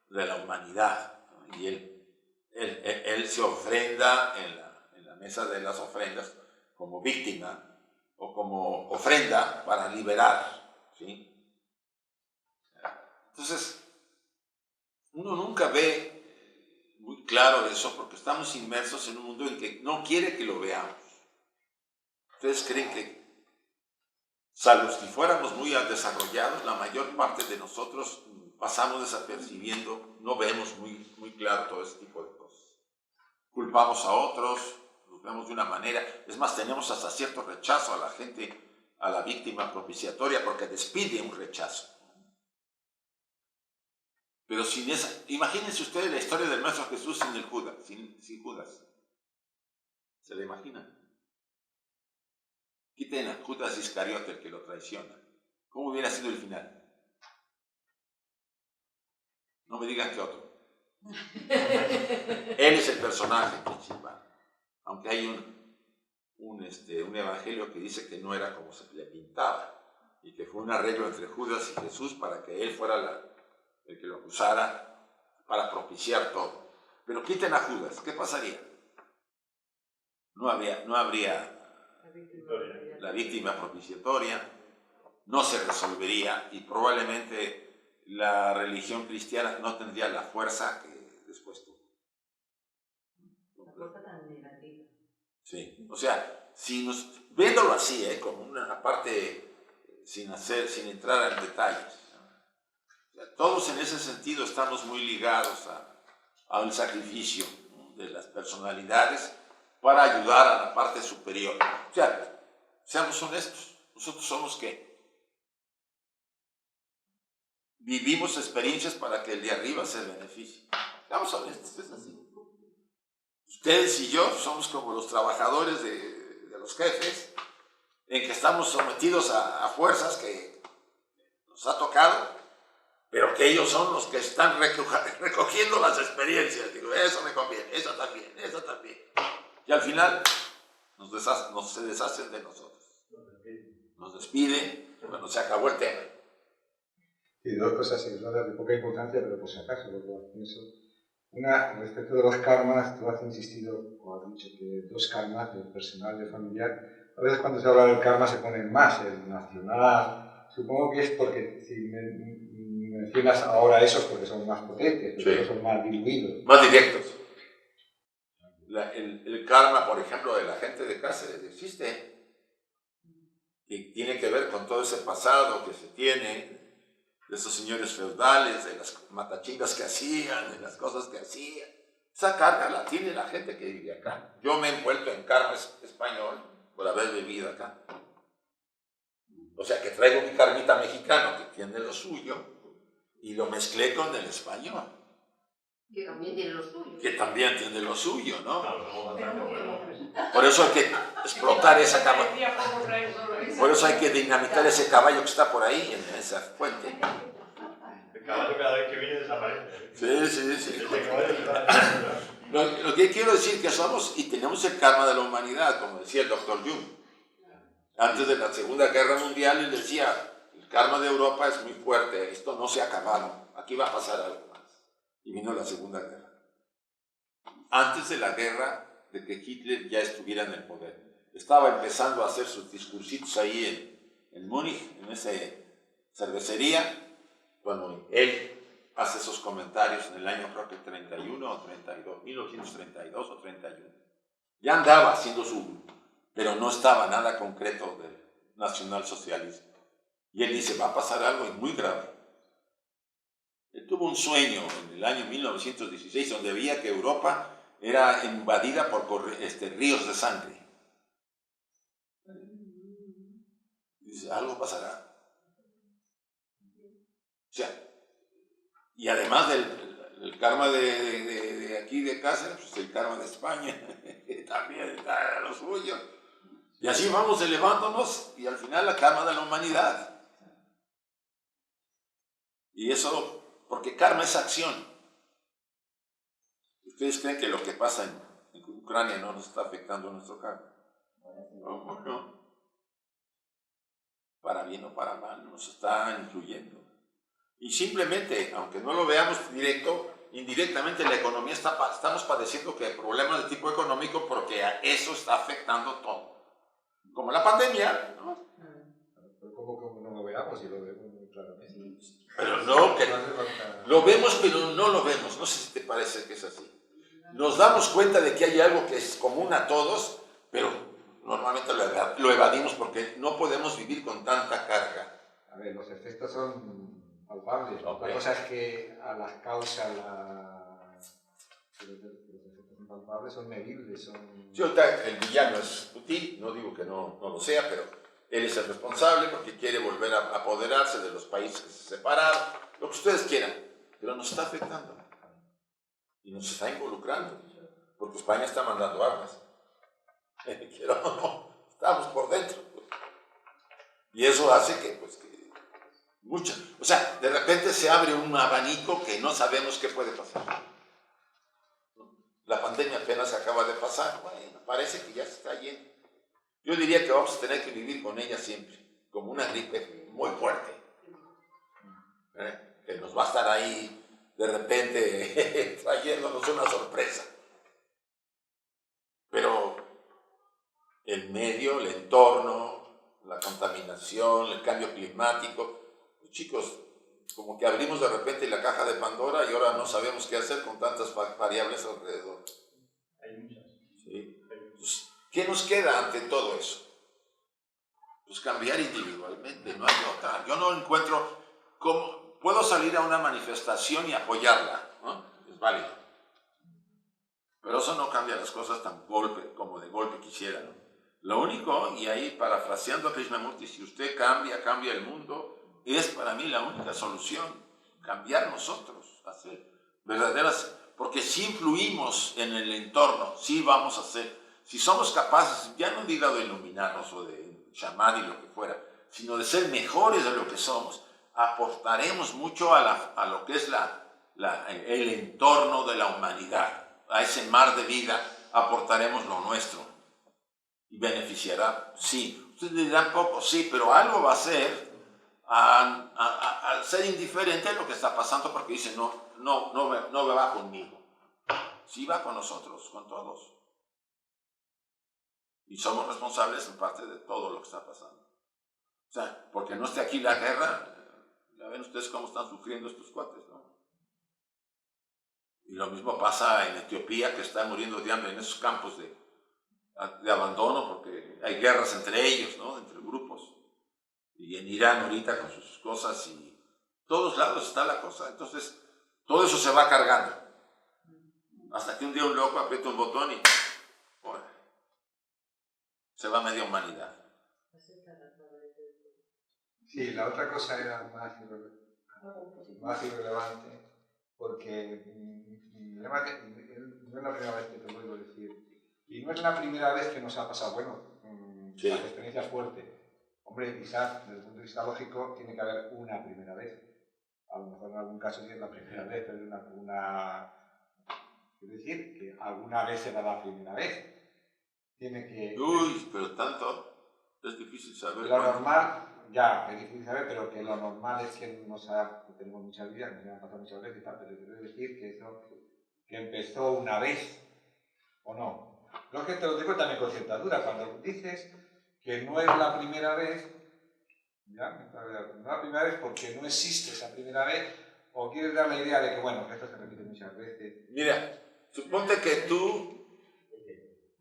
de la humanidad, ¿no? Y él se ofrenda en la mesa de las ofrendas como víctima o como ofrenda para liberar, ¿sí? Entonces, uno nunca ve muy claro eso porque estamos inmersos en un mundo en que no quiere que lo veamos. ¿Ustedes creen que, salvo si fuéramos muy desarrollados, la mayor parte de nosotros pasamos desapercibiendo, no vemos muy claro todo ese tipo de cosas? Culpamos a otros, los vemos de una manera, es más, tenemos hasta cierto rechazo a la gente, a la víctima propiciatoria porque despide un rechazo. Pero sin esa, imagínense ustedes la historia del Maestro Jesús sin el Judas, sin Judas. ¿Se la imaginan? Quiten a Judas Iscariote, el que lo traiciona. ¿Cómo hubiera sido el final? No me digan que otro. Él es el personaje principal. Aunque hay un evangelio que dice que no era como se le pintaba y que fue un arreglo entre Judas y Jesús para que él fuera el que lo acusara para propiciar todo. Pero quiten a Judas, ¿qué pasaría? No habría la víctima propiciatoria, no se resolvería y probablemente la religión cristiana no tendría la fuerza que después tuvo. La fuerza tan negativa. Sí, o sea, viéndolo así, como una parte sin entrar en detalles. Todos en ese sentido estamos muy ligados a un sacrificio, ¿no?, de las personalidades para ayudar a la parte superior. O sea, seamos honestos, nosotros somos ¿qué? Vivimos experiencias para que el de arriba se beneficie. Seamos honestos, es así. Ustedes y yo somos como los trabajadores de los jefes, en que estamos sometidos a fuerzas que nos ha tocado, pero que ellos son los que están recogiendo las experiencias. Digo, eso me conviene, eso también, eso también. Y al final se deshacen de nosotros. Nos despiden, bueno, se acabó el tema. Y dos cosas aisladas de poca importancia, pero por si acaso, luego pienso. Una, respecto de los karmas, tú has insistido, o has dicho que dos karmas, el personal y el familiar. A veces cuando se habla del karma se ponen más, el nacional. Supongo que es porque si mencionas ahora esos porque son más potentes, porque Sí, son más diluidos. más directos. El karma, por ejemplo, de la gente de Cáceres existe, y tiene que ver con todo ese pasado que se tiene, de esos señores feudales, de las matachingas que hacían, de las cosas que hacían. Esa carga la tiene la gente que vive acá. Yo me he envuelto en karma español por haber vivido acá. O sea que traigo mi carnita mexicano que tiene lo suyo y lo mezclé con el español. Que también tiene lo suyo. Que también tiene lo suyo, ¿no? Claro, somos bastante buenos. Por eso hay que explotar esa caballo. Por eso hay que dinamitar ese caballo que está por ahí, en esa fuente. El caballo cada vez que viene desaparece. Sí. Ese caballo desaparece. Lo que quiero decir es que somos y tenemos el karma de la humanidad, como decía el doctor Jung. Antes de la Segunda Guerra Mundial, él decía, el karma de Europa es muy fuerte, esto no se ha acabado, aquí va a pasar algo más. Y vino la Segunda Guerra. Antes de la guerra, de que Hitler ya estuviera en el poder, estaba empezando a hacer sus discursitos ahí en Múnich, en esa cervecería, cuando él hace esos comentarios en el año creo que 31 o 32, 1932 o 31. Ya andaba haciendo pero no estaba nada concreto del nacionalsocialismo. Y él dice, va a pasar algo muy grave. Él tuvo un sueño en el año 1916 donde veía que Europa era invadida por ríos de sangre. Dice, algo pasará. O sea, y además del karma de aquí de Cáceres, pues el karma de España, que también está lo suyo. Y así vamos elevándonos y al final la karma de la humanidad. Y eso, porque karma es acción. ¿Ustedes creen que lo que pasa en Ucrania no nos está afectando nuestro karma? No. Para bien o para mal, nos está influyendo. Y simplemente, aunque no lo veamos indirectamente la economía estamos padeciendo problemas de tipo económico porque a eso está afectando todo. Como la pandemia, ¿no? Pero como no lo veamos y lo vemos muy claramente. Pero no, que lo vemos pero no lo vemos. No sé si te parece que es así. Nos damos cuenta de que hay algo que es común a todos, pero normalmente lo evadimos porque no podemos vivir con tanta carga. A ver, los efectos son palpables. Okay. La cosa es que a las causas, los efectos son palpables, son medibles, son... Sí, ahorita el villano es Putin, no digo que no lo sea, pero él es el responsable porque quiere volver a apoderarse de los países que se separaron, lo que ustedes quieran, pero nos está afectando y nos está involucrando, porque España está mandando armas, pero no, estamos por dentro, y eso hace que o sea, de repente se abre un abanico que no sabemos qué puede pasar. La pandemia apenas acaba de pasar, bueno, parece que ya se está yendo. Yo diría que vamos a tener que vivir con ella siempre, como una gripe muy fuerte, que nos va a estar ahí de repente trayéndonos una sorpresa. Pero el medio, el entorno, la contaminación, el cambio climático, pues chicos, como que abrimos de repente la caja de Pandora y ahora no sabemos qué hacer con tantas variables alrededor. Hay muchas. ¿Sí? Pues, ¿qué nos queda ante todo eso? Pues cambiar individualmente, no hay otra. Yo no encuentro cómo puedo salir a una manifestación y apoyarla, ¿no? Es válido. Pero eso no cambia las cosas como de golpe quisiera, ¿no? Lo único, y ahí parafraseando a Krishnamurti, si usted cambia el mundo, es para mí la única solución, cambiar nosotros, hacer verdaderas, porque si influimos en el entorno, sí vamos a hacer, si somos capaces, ya no digo de iluminarnos o de chamán y lo que fuera, sino de ser mejores de lo que somos, aportaremos mucho a lo que es el entorno de la humanidad, a ese mar de vida aportaremos lo nuestro y beneficiará, sí, ustedes dirán poco, sí, pero algo va a ser al ser indiferente a lo que está pasando porque dice no me va conmigo, sí va con nosotros, con todos. Y somos responsables en parte de todo lo que está pasando. O sea, porque no esté aquí la guerra, ya ven ustedes cómo están sufriendo estos cuates, ¿no? Y lo mismo pasa en Etiopía, que están muriendo de hambre en esos campos de abandono, porque hay guerras entre ellos, ¿no? Entre grupos. Y en Irán ahorita con sus cosas, y todos lados está la cosa. Entonces, todo eso se va cargando. Hasta que un día un loco aprieta un botón y bueno, se va media humanidad. Sí, la otra cosa era más irrelevante, porque además, no es la primera vez que te lo oigo decir, y no es la primera vez que nos ha pasado. Bueno, Sí. la experiencia es fuerte. Hombre, quizás desde el punto de vista lógico tiene que haber una primera vez. A lo mejor en algún caso sí es la primera vez, pero es es decir, que alguna vez será la primera vez. Tiene que... Uy, pero tanto, es difícil saber. Lo normal, ya, es difícil saber, pero que lo normal es que tenemos muchas vidas, nos han pasado muchas veces y tal, pero quiero decir que eso, que empezó una vez, ¿o no? Creo que te lo digo también con cierta duda, cuando dices que no es la primera vez, ya, no es la primera vez porque no existe esa primera vez, o quieres dar la idea de que, bueno, que esto se repite muchas veces. Mira, suponte que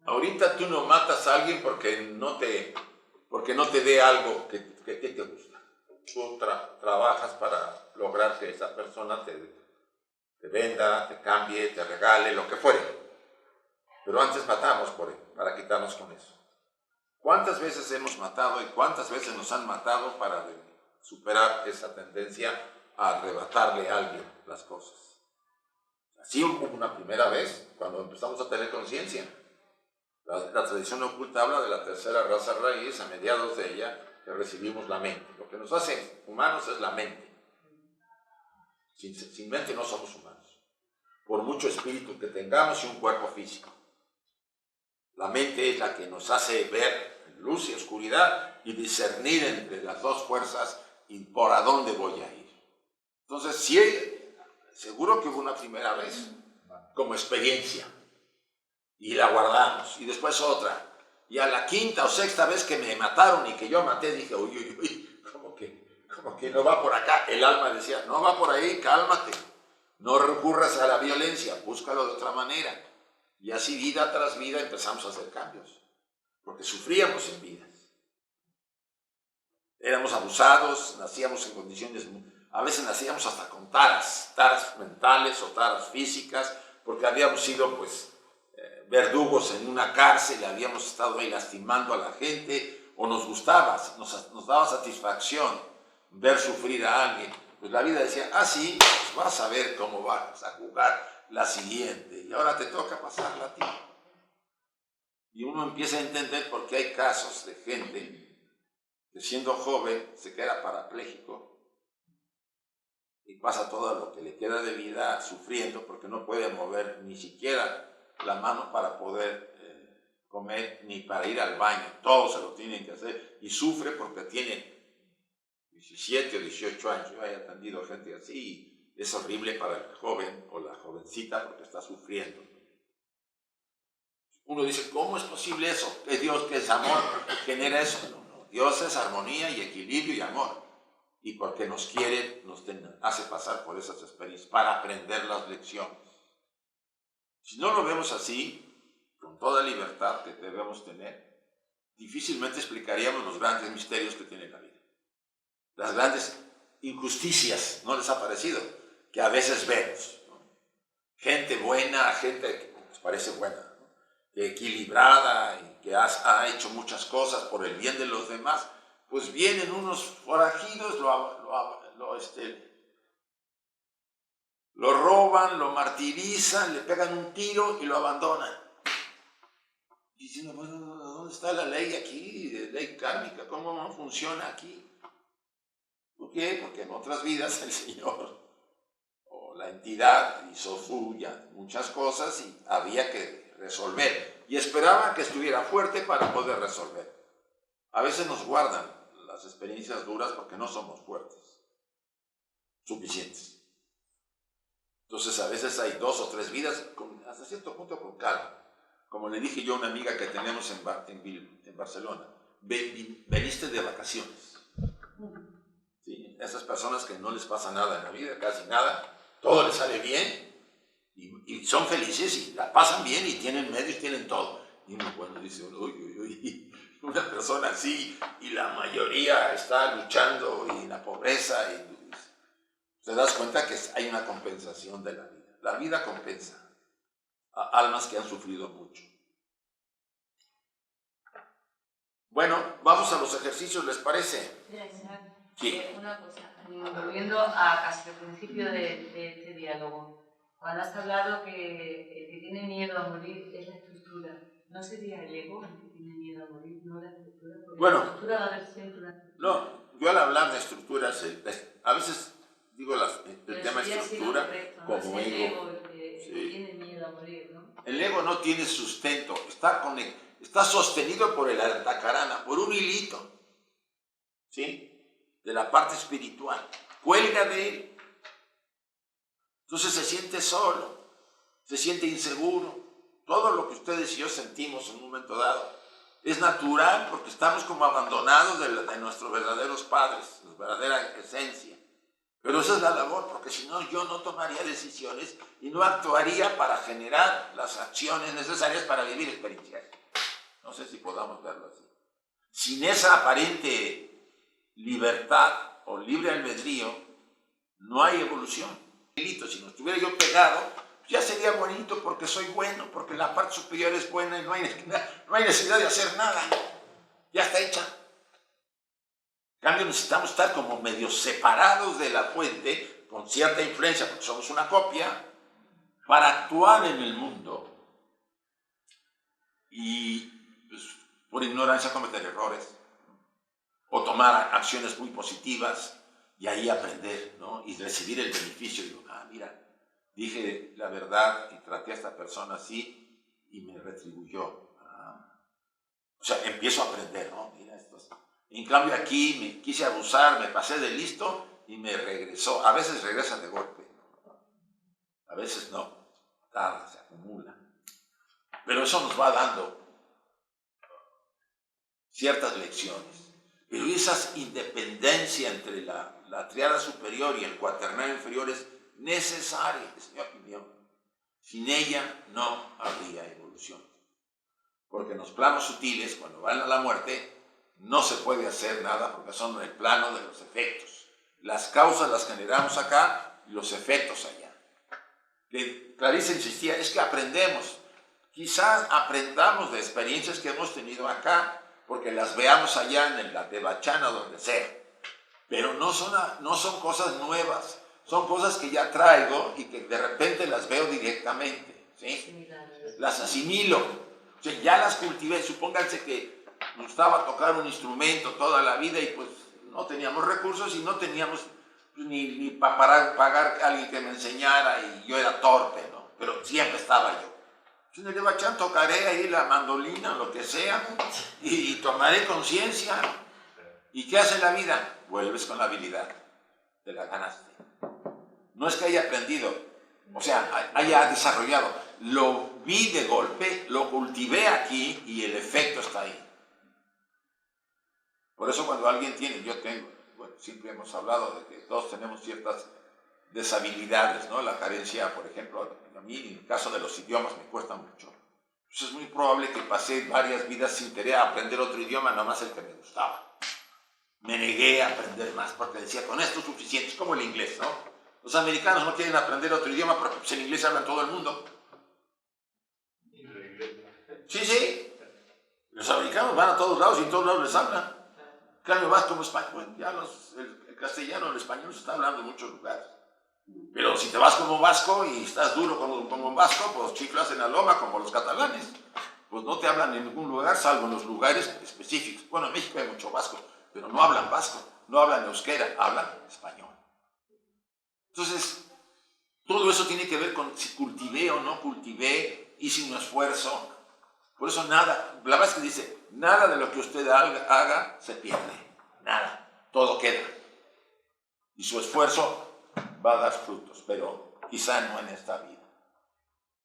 ahorita tú no matas a alguien porque no te dé algo que te gusta. Tú trabajas para lograr que esa persona te venda, te cambie, te regale, lo que fuere. Pero antes matamos para quitarnos con eso. ¿Cuántas veces hemos matado y cuántas veces nos han matado para superar esa tendencia a arrebatarle a alguien las cosas? Así hubo una primera vez, cuando empezamos a tener conciencia. La tradición oculta habla de la tercera raza raíz, a mediados de ella, que recibimos la mente. Lo que nos hace humanos es la mente. Sin mente no somos humanos. Por mucho espíritu que tengamos y un cuerpo físico. La mente es la que nos hace ver luz y oscuridad y discernir entre las dos fuerzas y por a dónde voy a ir. Entonces, sí, seguro que hubo una primera vez, como experiencia. Y la guardamos, y después otra. Y a la quinta o sexta vez que me mataron y que yo maté, dije, uy, como que no va por acá. El alma decía, no va por ahí, cálmate. No recurras a la violencia, búscalo de otra manera. Y así vida tras vida empezamos a hacer cambios. Porque sufríamos en vidas. Éramos abusados, nacíamos en condiciones, a veces nacíamos hasta con taras mentales o taras físicas, porque habíamos sido pues verdugos en una cárcel, habíamos estado ahí lastimando a la gente, o nos gustaba, nos daba satisfacción ver sufrir a alguien. Pues la vida decía, sí, pues vas a ver cómo vas a jugar la siguiente, y ahora te toca pasarla a ti. Y uno empieza a entender por qué hay casos de gente que siendo joven se queda parapléjico y pasa todo lo que le queda de vida sufriendo porque no puede mover ni siquiera la mano para poder comer ni para ir al baño. Todo se lo tienen que hacer y sufre porque tiene 17 o 18 años. Yo he atendido gente así y es horrible para el joven o la jovencita porque está sufriendo. Uno dice, ¿cómo es posible eso? Que Dios, que es amor, genera eso. No. Dios es armonía y equilibrio y amor. Y porque nos quiere, nos hace pasar por esas experiencias para aprender las lecciones. Si no lo vemos así, con toda libertad que debemos tener, difícilmente explicaríamos los grandes misterios que tiene la vida. Las grandes injusticias, ¿no les ha parecido? Que a veces vemos, ¿no? Gente buena, gente que nos parece buena, ¿no? Equilibrada y que ha hecho muchas cosas por el bien de los demás, pues vienen unos forajidos, lo roban, lo martirizan, le pegan un tiro y lo abandonan. Diciendo, bueno, ¿dónde está la ley aquí, ley kármica? ¿Cómo no funciona aquí? ¿Por qué? Porque en otras vidas el Señor o la entidad hizo suya muchas cosas y había que resolver. Y esperaban que estuviera fuerte para poder resolver. A veces nos guardan las experiencias duras porque no somos fuertes, suficientes. Entonces a veces hay 2 o 3 vidas, hasta cierto punto con calma. Como le dije yo a una amiga que tenemos en Barcelona, veniste de vacaciones. ¿Sí? Esas personas que no les pasa nada en la vida, casi nada, todo les sale bien y son felices y la pasan bien y tienen medios, tienen todo. Y bueno, dice uno, una persona así y la mayoría está luchando y en la pobreza y te das cuenta que hay una compensación de la vida. La vida compensa a almas que han sufrido mucho. Bueno, vamos a los ejercicios, ¿les parece? Sí. Una cosa, volviendo a casi al principio de este diálogo, cuando has hablado que el que tiene miedo a morir es la estructura, ¿no sería el ego el que tiene miedo a morir, no la estructura? Porque Bueno, la estructura va a haber siempre una estructura. No, yo al hablar de estructuras, a veces digo el Pero tema eso ya ha sido estructura correcto, ¿no? como Es el ego. ego el que Sí. tiene miedo a morir, ¿no? El ego no tiene sustento, está sostenido por el altacarana, por un hilito, ¿sí? De la parte espiritual, cuelga de él. Entonces se siente solo, se siente inseguro. Todo lo que ustedes y yo sentimos en un momento dado es natural porque estamos como abandonados de nuestros verdaderos padres, nuestra verdadera esencia. Pero esa es la labor, porque si no yo no tomaría decisiones y no actuaría para generar las acciones necesarias para vivir experiencias. No sé si podamos verlo así. Sin esa aparente libertad o libre albedrío, no hay evolución. Si no estuviera yo pegado, ya sería bonito porque soy bueno, porque la parte superior es buena y no hay necesidad de hacer nada. Ya está hecha. En cambio, necesitamos estar como medio separados de la fuente, con cierta influencia, porque somos una copia, para actuar en el mundo. Y pues, por ignorancia cometer errores, o tomar acciones muy positivas, y ahí aprender, ¿no? Y recibir el beneficio. Digo, mira, dije la verdad y traté a esta persona así, y me retribuyó. O sea, empiezo a aprender, ¿no? Mira, en cambio aquí me quise abusar, me pasé de listo y me regresó. A veces regresa de golpe, a veces no, tarda, se acumula. Pero eso nos va dando ciertas lecciones. Pero esa independencia entre la triada superior y el cuaternario inferior es necesaria, es mi opinión. Sin ella no habría evolución. Porque en los planos sutiles, cuando van a la muerte, no se puede hacer nada porque son en el plano de los efectos. Las causas las generamos acá y los efectos allá. Clarice insistía, es que aprendemos. Quizás aprendamos de experiencias que hemos tenido acá, porque las veamos allá en la Devachana o donde sea. Pero no son cosas nuevas, son cosas que ya traigo y que de repente las veo directamente, ¿sí? Las asimilo, o sea, ya las cultivé. Supónganse que nos gustaba tocar un instrumento toda la vida y pues no teníamos recursos y no teníamos ni para pagar a alguien que me enseñara y yo era torpe, ¿no? Pero siempre estaba yo. En el Devachan tocaré ahí la mandolina, lo que sea, y tomaré conciencia. ¿Y qué hace la vida? Vuelves con la habilidad, te la ganaste. No es que haya aprendido, o sea, haya desarrollado. Lo vi de golpe, lo cultivé aquí y el efecto está ahí. Por eso cuando alguien tiene, yo tengo, bueno, siempre hemos hablado de que todos tenemos ciertas deshabilidades, ¿no? La carencia, por ejemplo, a mí en el caso de los idiomas me cuesta mucho. Pues es muy probable que pasé varias vidas sin querer aprender otro idioma, nada más el que me gustaba. Me negué a aprender más porque decía, con esto es suficiente, es como el inglés, ¿no? Los americanos no quieren aprender otro idioma porque pues, el inglés habla en todo el mundo. Sí. Los americanos van a todos lados y en todos lados les hablan. En cambio vas como español, bueno, ya el castellano, el español se está hablando en muchos lugares. Pero si te vas como vasco y estás duro como un vasco, pues chiflas en la loma como los catalanes. Pues no te hablan en ningún lugar, salvo en los lugares específicos. Bueno, en México hay mucho vasco, pero no hablan vasco, no hablan euskera, hablan español. Entonces, todo eso tiene que ver con si cultivé o no cultivé, hice un esfuerzo. Por eso nada, la verdad es que dice, nada de lo que usted haga se pierde, nada, todo queda. Y su esfuerzo va a dar frutos, pero quizá no en esta vida.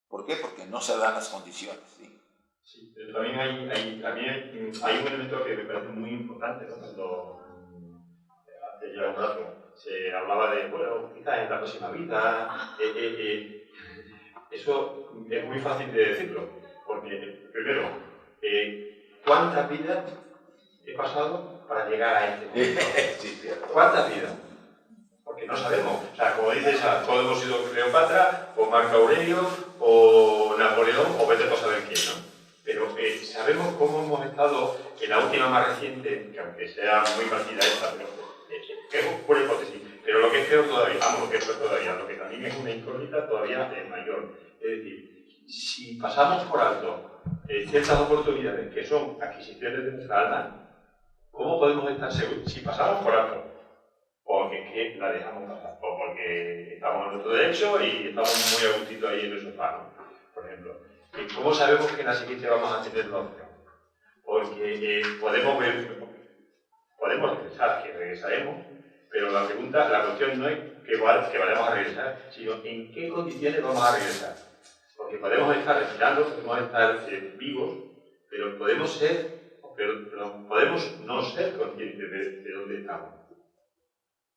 ¿Por qué? Porque no se dan las condiciones, ¿sí? Sí, pero también hay un elemento que me parece muy importante, ¿no? Cuando hace ya un rato se hablaba de, bueno, quizás en la próxima vida, eso es muy fácil de decirlo, porque primero, ¿cuántas vidas he pasado para llegar a este punto? Sí, cierto. ¿Cuántas vidas? Porque no sabemos. O sea, como dices, todos hemos sido Cleopatra, o Marco Aurelio, o Napoleón, o vete por saber quién, ¿no? Pero sabemos cómo hemos estado en la última más reciente, que aunque sea muy parecida a esta, pero Es una hipótesis, pero lo que es peor todavía, lo que también es una incógnita todavía es mayor. Es decir, si pasamos por alto ciertas oportunidades que son adquisiciones de nuestra alma, ¿cómo podemos estar seguros? Si pasamos por alto, porque es que la dejamos pasar, o porque estamos en nuestro derecho y estamos muy a gustito ahí en el sofá, ¿no? Por ejemplo, ¿cómo sabemos que en la siguiente vamos a tener la opción? Porque podemos pensar que regresaremos, pero la cuestión no es que vayamos a regresar, sino en qué condiciones vamos a regresar. Porque podemos estar respirando, podemos estar vivos, pero podemos no ser conscientes de dónde estamos.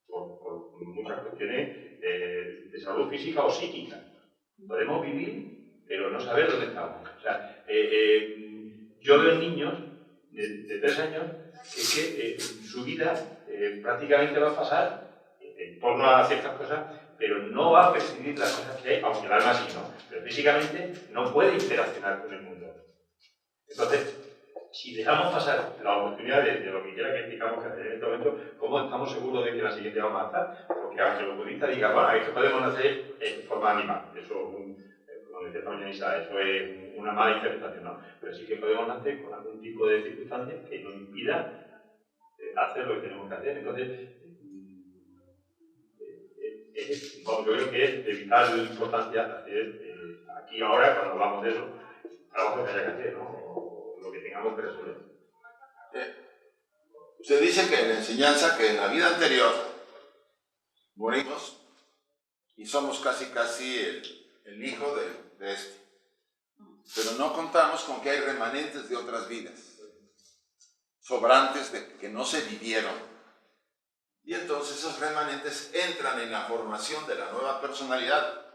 Por muchas cuestiones de salud física o psíquica. Podemos vivir, pero no saber dónde estamos. O sea, yo veo niños de 3 años que su vida prácticamente va a pasar en torno a ciertas cosas, pero no va a percibir las cosas que hay, aunque el alma sí, ¿no? Pero físicamente no puede interaccionar con el mundo. Entonces, si dejamos pasar la oportunidad de lo que quiera que tengamos que hacer en este momento, ¿cómo estamos seguros de que la siguiente vamos a estar? Porque aunque el budista diga, bueno, esto podemos hacer en forma animal, eso, como decía también Isa, eso es una mala interpretación, ¿no? Pero sí que podemos hacer con algún tipo de circunstancias que nos impida hacer lo que tenemos que hacer. Entonces, yo creo que es de vital importancia hacer aquí y ahora, cuando hablamos de eso, algo que haya que hacer, ¿no? O lo que tengamos que resolver. Usted dice que en la enseñanza, que en la vida anterior morimos y somos casi el hijo de este. Pero no contamos con que hay remanentes de otras vidas, sobrantes de que no se vivieron. Y entonces esos remanentes entran en la formación de la nueva personalidad,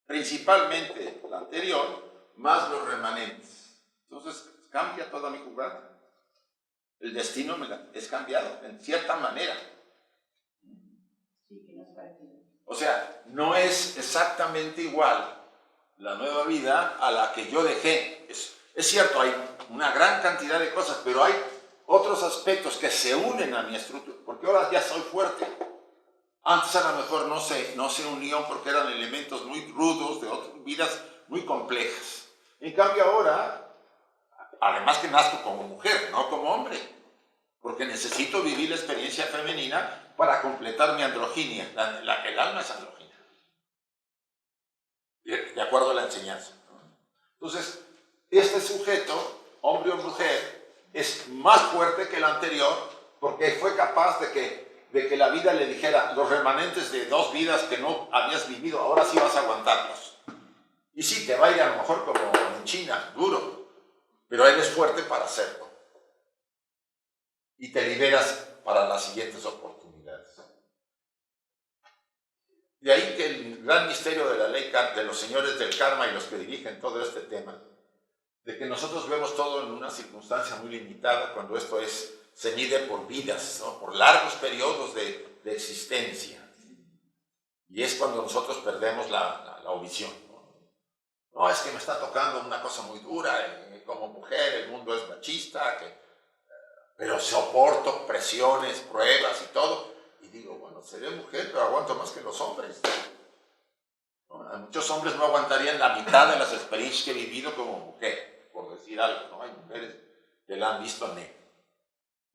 principalmente la anterior, más los remanentes. Entonces cambia toda mi jugada. El destino es cambiado, en cierta manera. O sea, no es exactamente igual la nueva vida a la que yo dejé. Es cierto, hay una gran cantidad de cosas, pero hay otros aspectos que se unen a mi estructura, porque ahora ya soy fuerte. Antes a lo mejor no se unió porque eran elementos muy rudos, de otras vidas muy complejas. En cambio ahora, además que nazco como mujer, no como hombre, porque necesito vivir la experiencia femenina para completar mi androginia. El alma es andrógina, de acuerdo a la enseñanza. Entonces, este sujeto, hombre o mujer, es más fuerte que el anterior porque fue capaz de que la vida le dijera, los remanentes de 2 vidas que no habías vivido, ahora sí vas a aguantarlos. Y sí, te va a ir a lo mejor como en China, duro, pero eres fuerte para hacerlo. Y te liberas para las siguientes oportunidades. De ahí que el gran misterio de la ley de los señores del karma y los que dirigen todo este tema, de que nosotros vemos todo en una circunstancia muy limitada cuando esto se mide por vidas, ¿no? Por largos periodos de existencia. Y es cuando nosotros perdemos la audición. No, es que me está tocando una cosa muy dura, como mujer el mundo es machista, pero soporto presiones, pruebas y todo. Y digo, bueno, seré mujer, pero aguanto más que los hombres. ¿No? Muchos hombres no aguantarían la mitad de las experiencias que he vivido como mujer, por decir algo, ¿no? Hay mujeres que la han visto en él.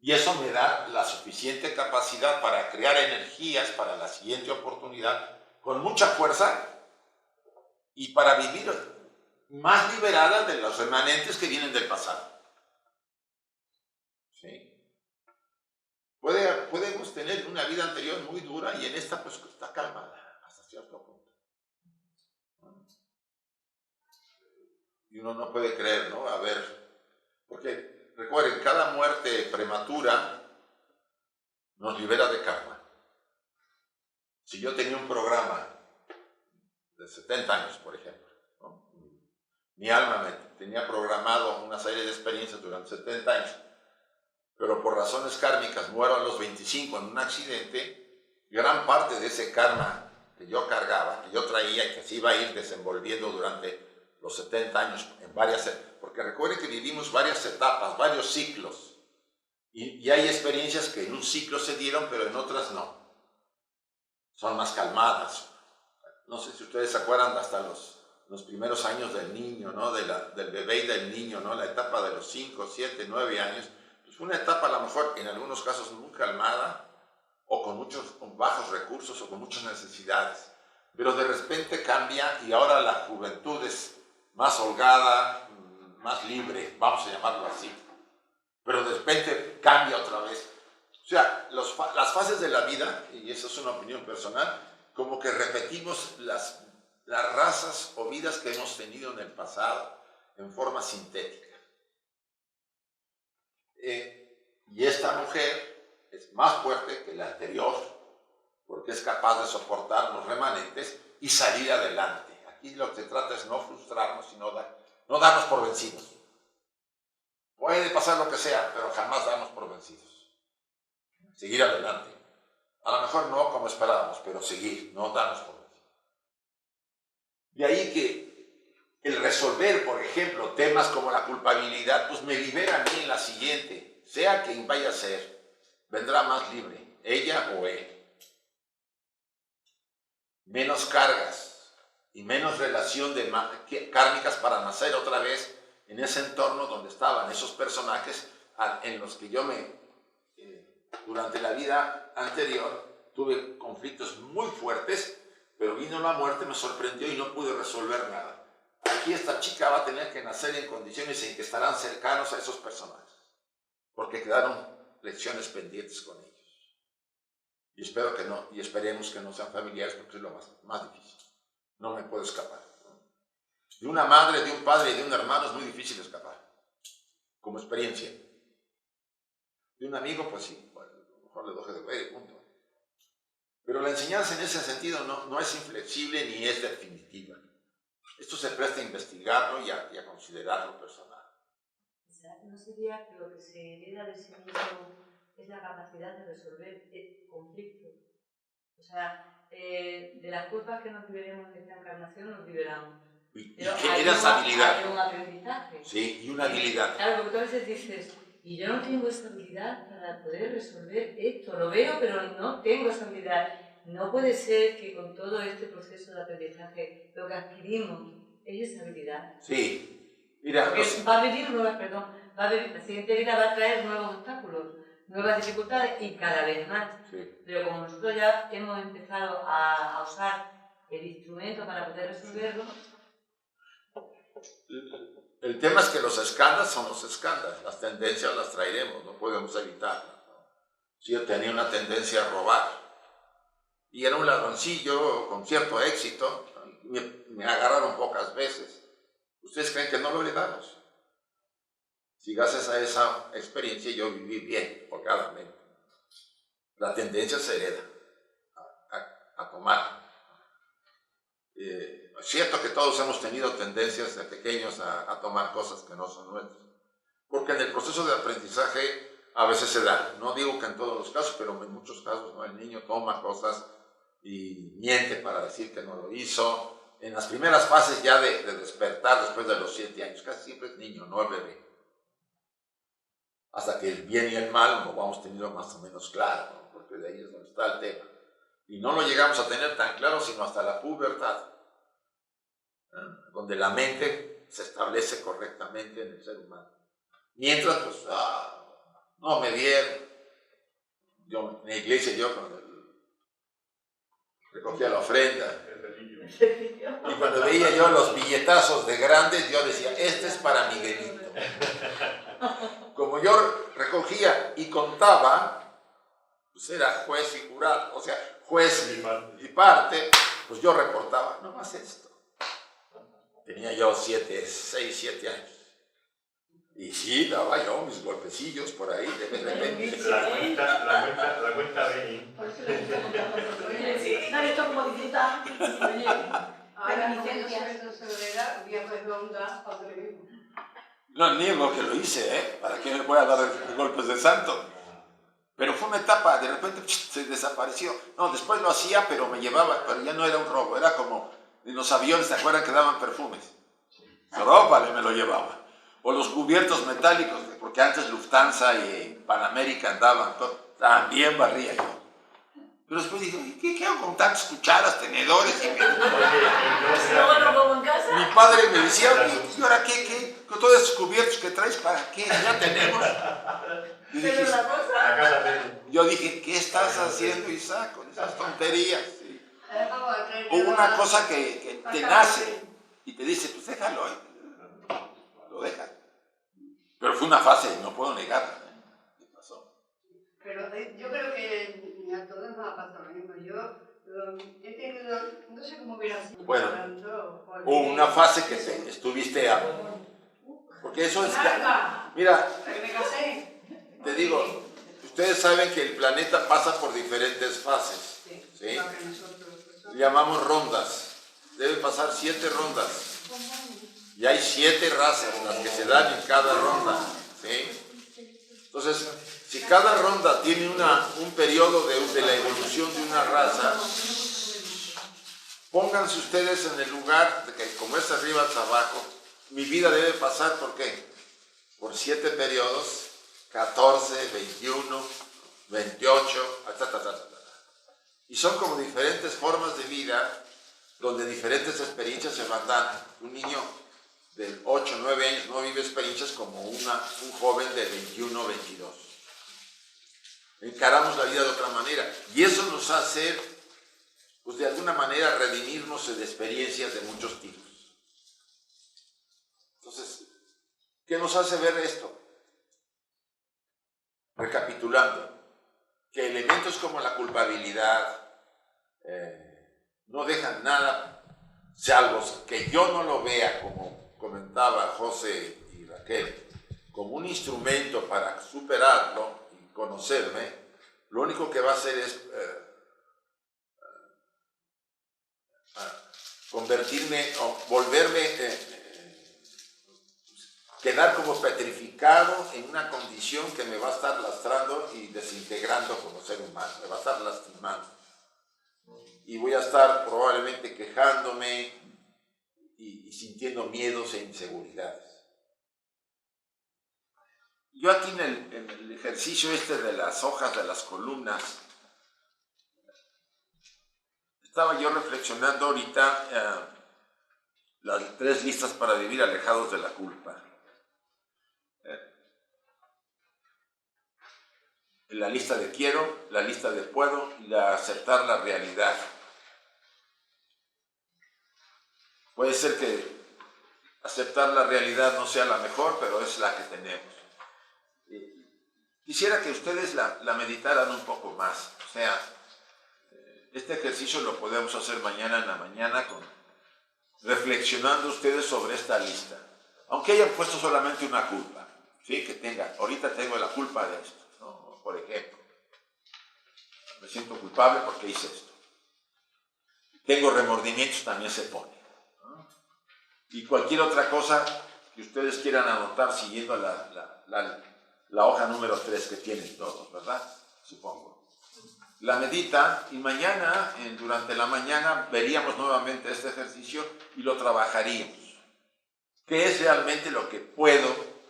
Y eso me da la suficiente capacidad para crear energías para la siguiente oportunidad con mucha fuerza y para vivir más liberada de los remanentes que vienen del pasado. ¿Sí? Podemos tener una vida anterior muy dura y en esta pues está calmada hasta cierto punto. Y uno no puede creer, ¿no? A ver, porque recuerden, cada muerte prematura nos libera de karma. Si yo tenía un programa de 70 años, por ejemplo, ¿no? Mi alma me tenía programado una serie de experiencias durante 70 años, pero por razones kármicas muero a los 25 en un accidente, gran parte de ese karma que yo cargaba, que yo traía y que se iba a ir desenvolviendo durante los 70 años en varias, porque recuerden que vivimos varias etapas, varios ciclos. Y hay experiencias que en un ciclo se dieron, pero en otras no. Son más calmadas. No sé si ustedes se acuerdan hasta los primeros años del niño, ¿no? Del bebé y del niño, ¿no? La etapa de los 5, 7, 9 años. Pues fue una etapa a lo mejor en algunos casos muy calmada, o con bajos recursos, o con muchas necesidades. Pero de repente cambia y ahora la juventud es más holgada, más libre, vamos a llamarlo así. Pero de repente cambia otra vez. O sea, las fases de la vida, y eso es una opinión personal, como que repetimos las razas o vidas que hemos tenido en el pasado en forma sintética. Y esta mujer es más fuerte que la anterior, porque es capaz de soportar los remanentes y salir adelante. Aquí lo que se trata es no frustrarnos, sino no darnos por vencidos. Puede pasar lo que sea, pero jamás darnos por vencidos. Seguir adelante. A lo mejor no como esperábamos, pero seguir, no darnos por vencidos. De ahí que el resolver, por ejemplo, temas como la culpabilidad, pues me libera a mí en la siguiente. Sea quien vaya a ser, vendrá más libre, ella o él. Menos cargas y menos relación kármicas para nacer otra vez en ese entorno donde estaban esos personajes en los que yo durante la vida anterior tuve conflictos muy fuertes, pero vino la muerte, me sorprendió y no pude resolver nada. Aquí esta chica va a tener que nacer en condiciones en que estarán cercanos a esos personajes, porque quedaron lecciones pendientes con ellos. Y espero que no, y esperemos que no sean familiares, porque es lo más difícil. No me puedo escapar. De una madre, de un padre y de un hermano es muy difícil escapar, como experiencia. De un amigo, pues sí, bueno, a lo mejor le dejo de ver, punto. Pero la enseñanza en ese sentido no es inflexible ni es definitiva. Esto se presta a investigarlo y a considerarlo personal. ¿Será que no sería que lo que se hereda de sí mismo es la capacidad de resolver conflictos? O sea, de las culpas que nos liberemos en esta encarnación nos liberamos. ¿Y qué era esa habilidad? Hay un aprendizaje. Sí, y una habilidad. Claro, porque tú a veces dices, y yo no tengo esa habilidad para poder resolver esto. Lo veo, pero no tengo esa habilidad. No puede ser que con todo este proceso de aprendizaje lo que adquirimos es esa habilidad. Sí. Mira, porque va a venir la siguiente vida va a traer nuevos obstáculos, nuevas dificultades y cada vez más. Sí. Pero como nosotros ya hemos empezado a usar el instrumento para poder resolverlo. El tema es que los escándalos son los escándalos, las tendencias las traeremos, no podemos evitarlas. Sí, yo tenía una tendencia a robar y era un ladroncillo con cierto éxito, me agarraron pocas veces. ¿Ustedes creen que no lo heredamos? Si gracias a esa experiencia yo viví bien, holgadamente. La tendencia se hereda a tomar. Es cierto que todos hemos tenido tendencias de pequeños a tomar cosas que no son nuestras, porque en el proceso de aprendizaje a veces se da, no digo que en todos los casos, pero en muchos casos, ¿no? El niño toma cosas y miente para decir que no lo hizo. En las primeras fases ya de despertar después de los 7 años, casi siempre es niño, no es bebé. Hasta que el bien y el mal lo vamos teniendo más o menos claro, ¿no? Porque de ahí es donde está el tema. Y no lo llegamos a tener tan claro sino hasta la pubertad, donde la mente se establece correctamente en el ser humano. Mientras, pues, no me dieron. Yo, en la iglesia, yo cuando recogía la ofrenda, y cuando veía yo los billetazos de grandes, yo decía, este es para Miguelito. Como yo recogía y contaba, pues era juez y jurado, o sea, juez y parte, pues yo reportaba, no más esto. Tenía yo 6, 7 años. Y sí, daba yo mis golpecillos por ahí, de repente. La cuenta Beni. Dale, esto como disfrutar. Ahora no se lo hereda, viajes de onda, padre vivo. No niego que lo hice, ¿para qué me voy a dar golpes de santo? Pero fue una etapa, de repente se desapareció. No, después lo hacía, pero me llevaba, pero ya no era un robo, era como en los aviones, ¿se acuerdan que daban perfumes? Róbale, me lo llevaba. O los cubiertos metálicos, porque antes Lufthansa y Panamérica andaban, también barría yo. Pero después dije, ¿qué hago con tantas cucharas, tenedores? Luego no como en casa. Mi padre me decía, ¿y ahora qué? Con todos esos cubiertos que traes, ¿para qué? Ya tenemos. Y Pero dije, la cosa... yo dije, ¿qué estás haciendo, Isaac, con esas tonterías? Sí. Vamos a traer... O una cosa que te nace y te dice, pues déjalo, lo dejas. Pero fue una fase, no puedo negarla. ¿Qué pasó? Pero yo creo que a todos nos ha pasado lo mismo. Yo he tenido, no sé cómo hubiera sido. Bueno, tanto, hubo una fase que estuviste porque eso es... Mira, que me casé. te digo, ustedes saben que el planeta pasa por diferentes fases. ¿Sí? Le llamamos rondas. Deben pasar 7 rondas. Y hay 7 razas las que se dan en cada ronda. ¿Sí? Entonces, si cada ronda tiene un periodo de la evolución de una raza, pónganse ustedes en el lugar de que, como es arriba hasta abajo, mi vida debe pasar, ¿por qué? Por 7 periodos, 14, 21, 28, y son como diferentes formas de vida, donde diferentes experiencias se van dando. Un niño de 8, 9 años no vive experiencias como un joven de 21, 22. Encaramos la vida de otra manera, y eso nos hace, pues de alguna manera, redimirnos de experiencias de muchos tipos. Entonces, ¿qué nos hace ver esto? Recapitulando, que elementos como la culpabilidad no dejan nada, salvo que yo no lo vea, como comentaba José y Raquel, como un instrumento para superarlo y conocerme. Lo único que va a hacer es convertirme o volverme, quedar como petrificado en una condición que me va a estar lastrando y desintegrando como ser humano, me va a estar lastimando. Y voy a estar probablemente quejándome y sintiendo miedos e inseguridades. Yo aquí en el ejercicio de las hojas, de las columnas, estaba yo reflexionando ahorita las 3 listas para vivir alejados de la culpa. La lista de quiero, la lista de puedo y la aceptar la realidad. Puede ser que aceptar la realidad no sea la mejor, pero es la que tenemos. Quisiera que ustedes la meditaran un poco más. O sea, este ejercicio lo podemos hacer mañana en la mañana reflexionando ustedes sobre esta lista. Aunque hayan puesto solamente una culpa, ¿sí? Que tengan, ahorita tengo la culpa de esto, ¿no? Por ejemplo, me siento culpable porque hice esto. Tengo remordimientos, también se pone, ¿no? Y cualquier otra cosa que ustedes quieran anotar siguiendo la hoja número 3 que tienen todos, ¿verdad? Supongo. La medita y mañana, durante la mañana, veríamos nuevamente este ejercicio y lo trabajaríamos. ¿Qué es realmente lo que puedo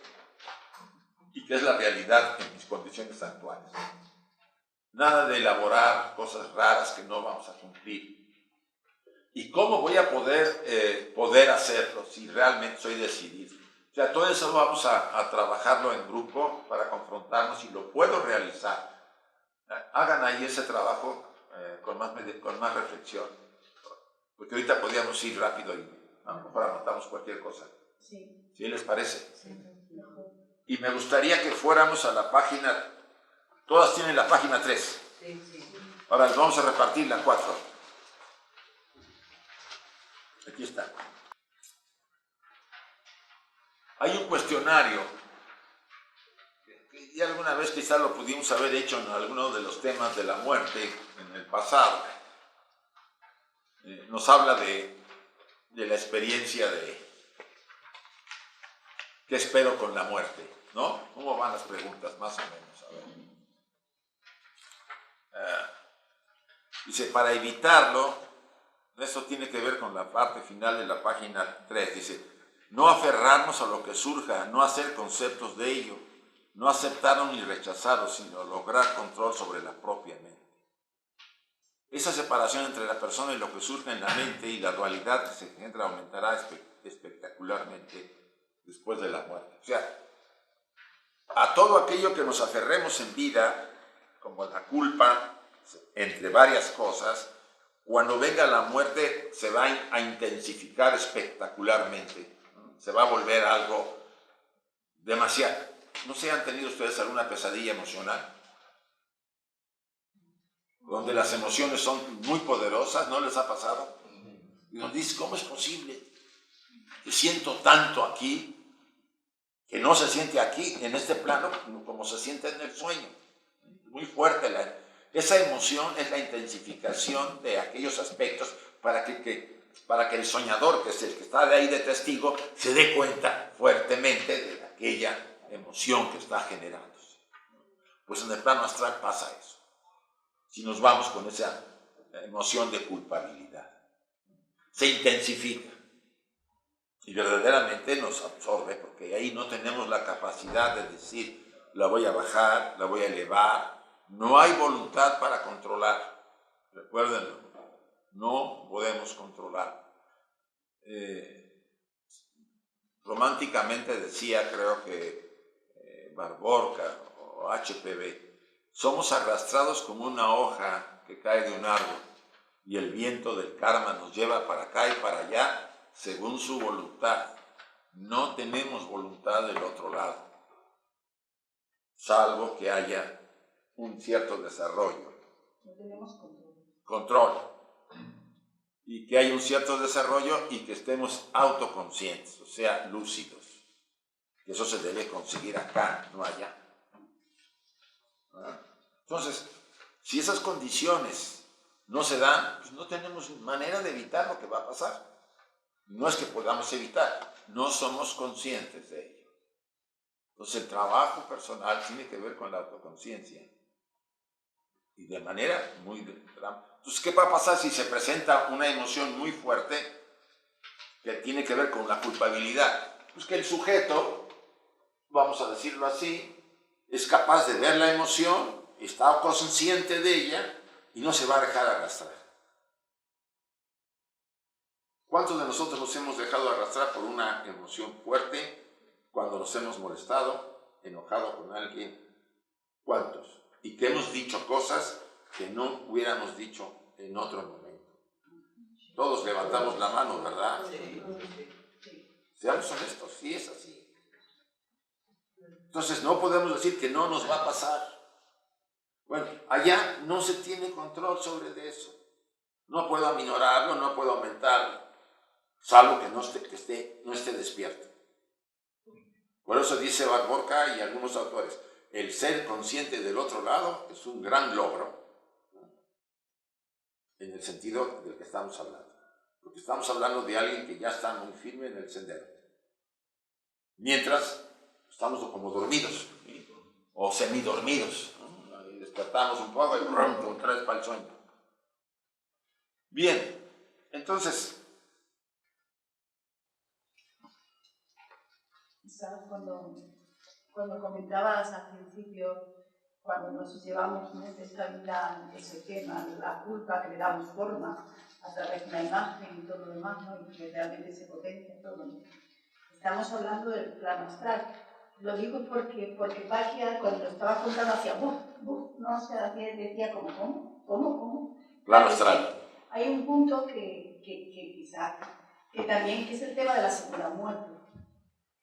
y qué es la realidad en mis condiciones actuales? Nada de elaborar cosas raras que no vamos a cumplir. ¿Y cómo voy a poder hacerlo si realmente soy decidido? O sea, todo eso vamos a trabajarlo en grupo para confrontarnos si lo puedo realizar. Hagan ahí ese trabajo con más reflexión. Porque ahorita podríamos ir rápido y a lo mejor anotamos cualquier cosa. Sí. ¿Sí les parece? Sí, mejor. Y me gustaría que fuéramos a la página, todas tienen la página 3. Sí. Ahora vamos a repartir la 4. Aquí está. Hay un cuestionario, que ya alguna vez quizás lo pudimos haber hecho en alguno de los temas de la muerte en el pasado. Nos habla de la experiencia de qué espero con la muerte, ¿no? ¿Cómo van las preguntas? Más o menos, a ver. Dice, para evitarlo, esto tiene que ver con la parte final de la página 3, dice, no aferrarnos a lo que surja, no hacer conceptos de ello, no aceptaron ni rechazaron, sino lograr control sobre la propia mente. Esa separación entre la persona y lo que surge en la mente y la dualidad que se genera aumentará espectacularmente después de la muerte. O sea, a todo aquello que nos aferremos en vida, como la culpa, entre varias cosas, cuando venga la muerte se va a intensificar espectacularmente, ¿no? Se va a volver algo demasiado. ¿No se han tenido ustedes alguna pesadilla emocional? Donde las emociones son muy poderosas, ¿no les ha pasado? Y nos dice, ¿cómo es posible que siento tanto aquí, que no se siente aquí, en este plano, como se siente en el sueño? Muy fuerte. Esa emoción es la intensificación de aquellos aspectos para que el soñador, que es el que está de ahí de testigo, se dé cuenta fuertemente de aquella emoción que está generándose. Pues en el plano astral pasa eso. Si nos vamos con esa emoción de culpabilidad, se intensifica y verdaderamente nos absorbe, porque ahí no tenemos la capacidad de decir, la voy a bajar, la voy a elevar. No hay voluntad para controlar. Recuérdenlo, no podemos controlar. Románticamente decía, creo que Barborca o HPV, somos arrastrados como una hoja que cae de un árbol y el viento del karma nos lleva para acá y para allá según su voluntad. No tenemos voluntad del otro lado, salvo que haya un cierto desarrollo. No tenemos Control. Y que haya un cierto desarrollo y que estemos autoconscientes, o sea, lúcidos. Y eso se debe conseguir acá, no allá. Entonces, si esas condiciones no se dan, pues no tenemos manera de evitar lo que va a pasar. No es que podamos evitar, no somos conscientes de ello. Entonces, el trabajo personal tiene que ver con la autoconciencia. Y de manera muy... Entonces, ¿qué va a pasar si se presenta una emoción muy fuerte que tiene que ver con la culpabilidad? Pues que el sujeto, vamos a decirlo así, es capaz de ver la emoción, está consciente de ella y no se va a dejar arrastrar. ¿Cuántos de nosotros nos hemos dejado arrastrar por una emoción fuerte cuando nos hemos molestado, enojado con alguien? ¿Cuántos? Y que hemos dicho cosas que no hubiéramos dicho en otro momento. Todos levantamos la mano, ¿verdad? Sí. Seamos honestos, sí es así. Entonces no podemos decir que no nos va a pasar. Bueno, allá no se tiene control sobre eso. No puedo aminorarlo, no puedo aumentarlo, salvo que no esté despierto. Por eso dice Barborca y algunos autores, el ser consciente del otro lado es un gran logro, en el sentido del que estamos hablando. Porque estamos hablando de alguien que ya está muy firme en el sendero. Mientras estamos como dormidos, ¿sí? O semidormidos, ¿no? Y despertamos un poco y otra vez para el sueño. Bien, entonces... ¿Sabes? Cuando comentabas al principio, cuando nos llevamos de esta vida, ese tema, la culpa, que le damos forma a través de la imagen y todo lo demás, ¿no? Y que realmente se potencia todo, ¿no? Estamos hablando del plano astral. Lo digo porque Paquia, cuando lo estaba contando, hacía no sé, decía ¿cómo? Plano astral. Hay un punto que quizá, que también, que es el tema de la segunda muerte.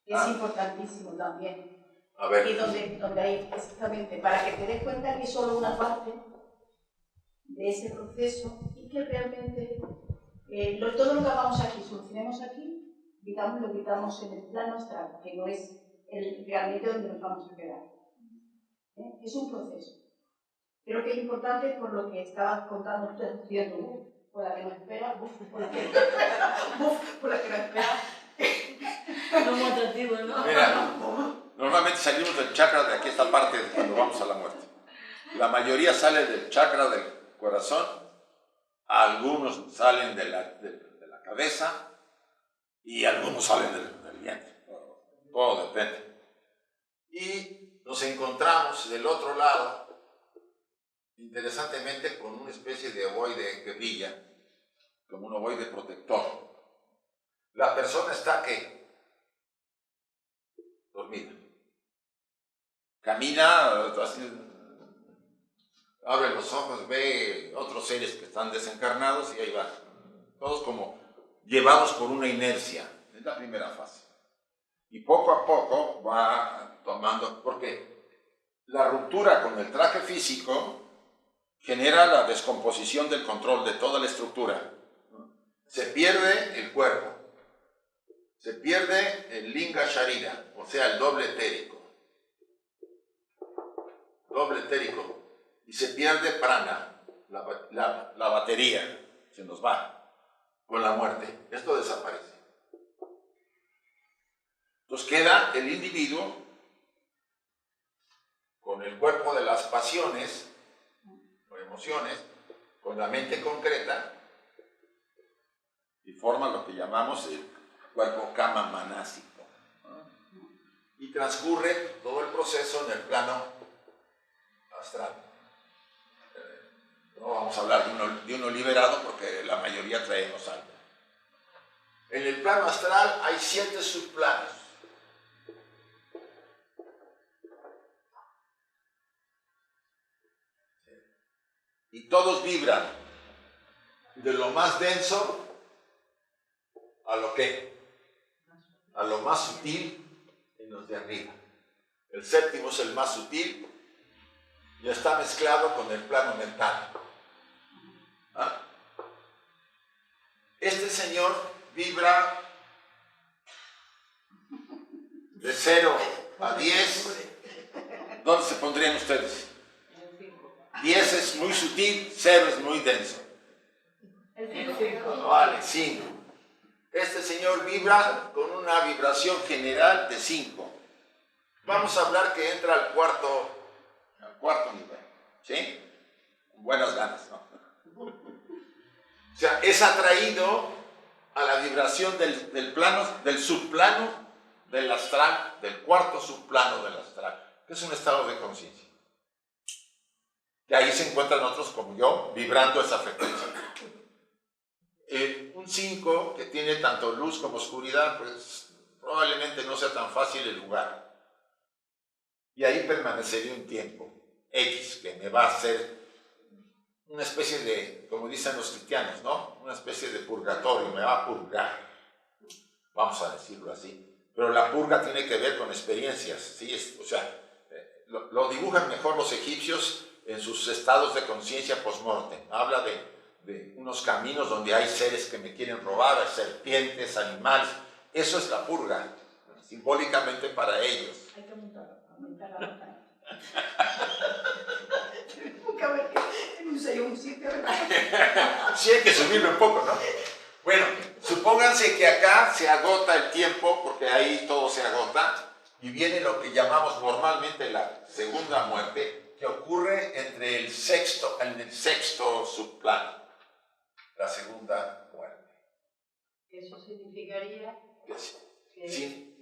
Es importantísimo también. A ver. Y donde hay exactamente, para que te des cuenta que es solo una parte de ese proceso y que realmente todo lo que hagamos aquí, solucionemos aquí, digamos, lo quitamos en el plano astral, que no es realmente donde nos vamos a quedar. Es un proceso. Creo que es importante por lo que estabas contando usted, diciendo, por la que nos espera, por la que nos espera. No muy atractivo, ¿no? Mira, normalmente salimos del chakra de aquí esta parte cuando vamos a la muerte. La mayoría sale del chakra del corazón, algunos salen de la cabeza y algunos salen del vientre. Todo depende. Y nos encontramos del otro lado, interesantemente, con una especie de ovoide que brilla, como un ovoide protector. La persona está, ¿qué? Dormida. Camina, abre los ojos, ve otros seres que están desencarnados y ahí va. Todos como llevados por una inercia. Es la primera fase. Y poco a poco va tomando, porque la ruptura con el traje físico genera la descomposición del control de toda la estructura. Se pierde el cuerpo, se pierde el linga sharira, o sea, el doble etérico. Doble etérico. Y se pierde prana, la batería, se nos va con la muerte. Esto desaparece. Entonces queda el individuo con el cuerpo de las pasiones o emociones, con la mente concreta, y forma lo que llamamos el cuerpo kama manásico. Y transcurre todo el proceso en el plano astral. No vamos a hablar de uno liberado porque la mayoría traemos algo. En el plano astral hay 7 subplanos. Y todos vibran de lo más denso a lo que, a lo más sutil en los de arriba. El séptimo es el más sutil y está mezclado con el plano mental. ¿Ah? Este señor vibra de 0 a 10. ¿Dónde se pondrían ustedes? 10 es muy sutil, 0 es muy denso. Vale, 5. Este señor vibra con una vibración general de 5. Vamos a hablar que entra al cuarto nivel, ¿sí? Con buenas ganas, ¿no? O sea, es atraído a la vibración del plano, del subplano del astral, del cuarto subplano del astral, que es un estado de conciencia. Y ahí se encuentran otros como yo, vibrando esa frecuencia. Un 5 que tiene tanto luz como oscuridad, pues probablemente no sea tan fácil el lugar. Y ahí permanecería un tiempo X, que me va a hacer una especie de, como dicen los cristianos, ¿no? Una especie de purgatorio, me va a purgar. Vamos a decirlo así. Pero la purga tiene que ver con experiencias, ¿sí? O sea, lo dibujan mejor los egipcios en sus estados de conciencia post-mortem. Habla de unos caminos donde hay seres que me quieren robar, hay serpientes, animales. Eso es la purga, simbólicamente para ellos. Hay que aumentar la montaña. Nunca ver que en un sitio, ¿verdad? Sí, hay que subirlo un poco, ¿no? Bueno, supónganse que acá se agota el tiempo, porque ahí todo se agota, y viene lo que llamamos normalmente la segunda muerte, que ocurre en el sexto subplano, la segunda muerte. Eso significaría que...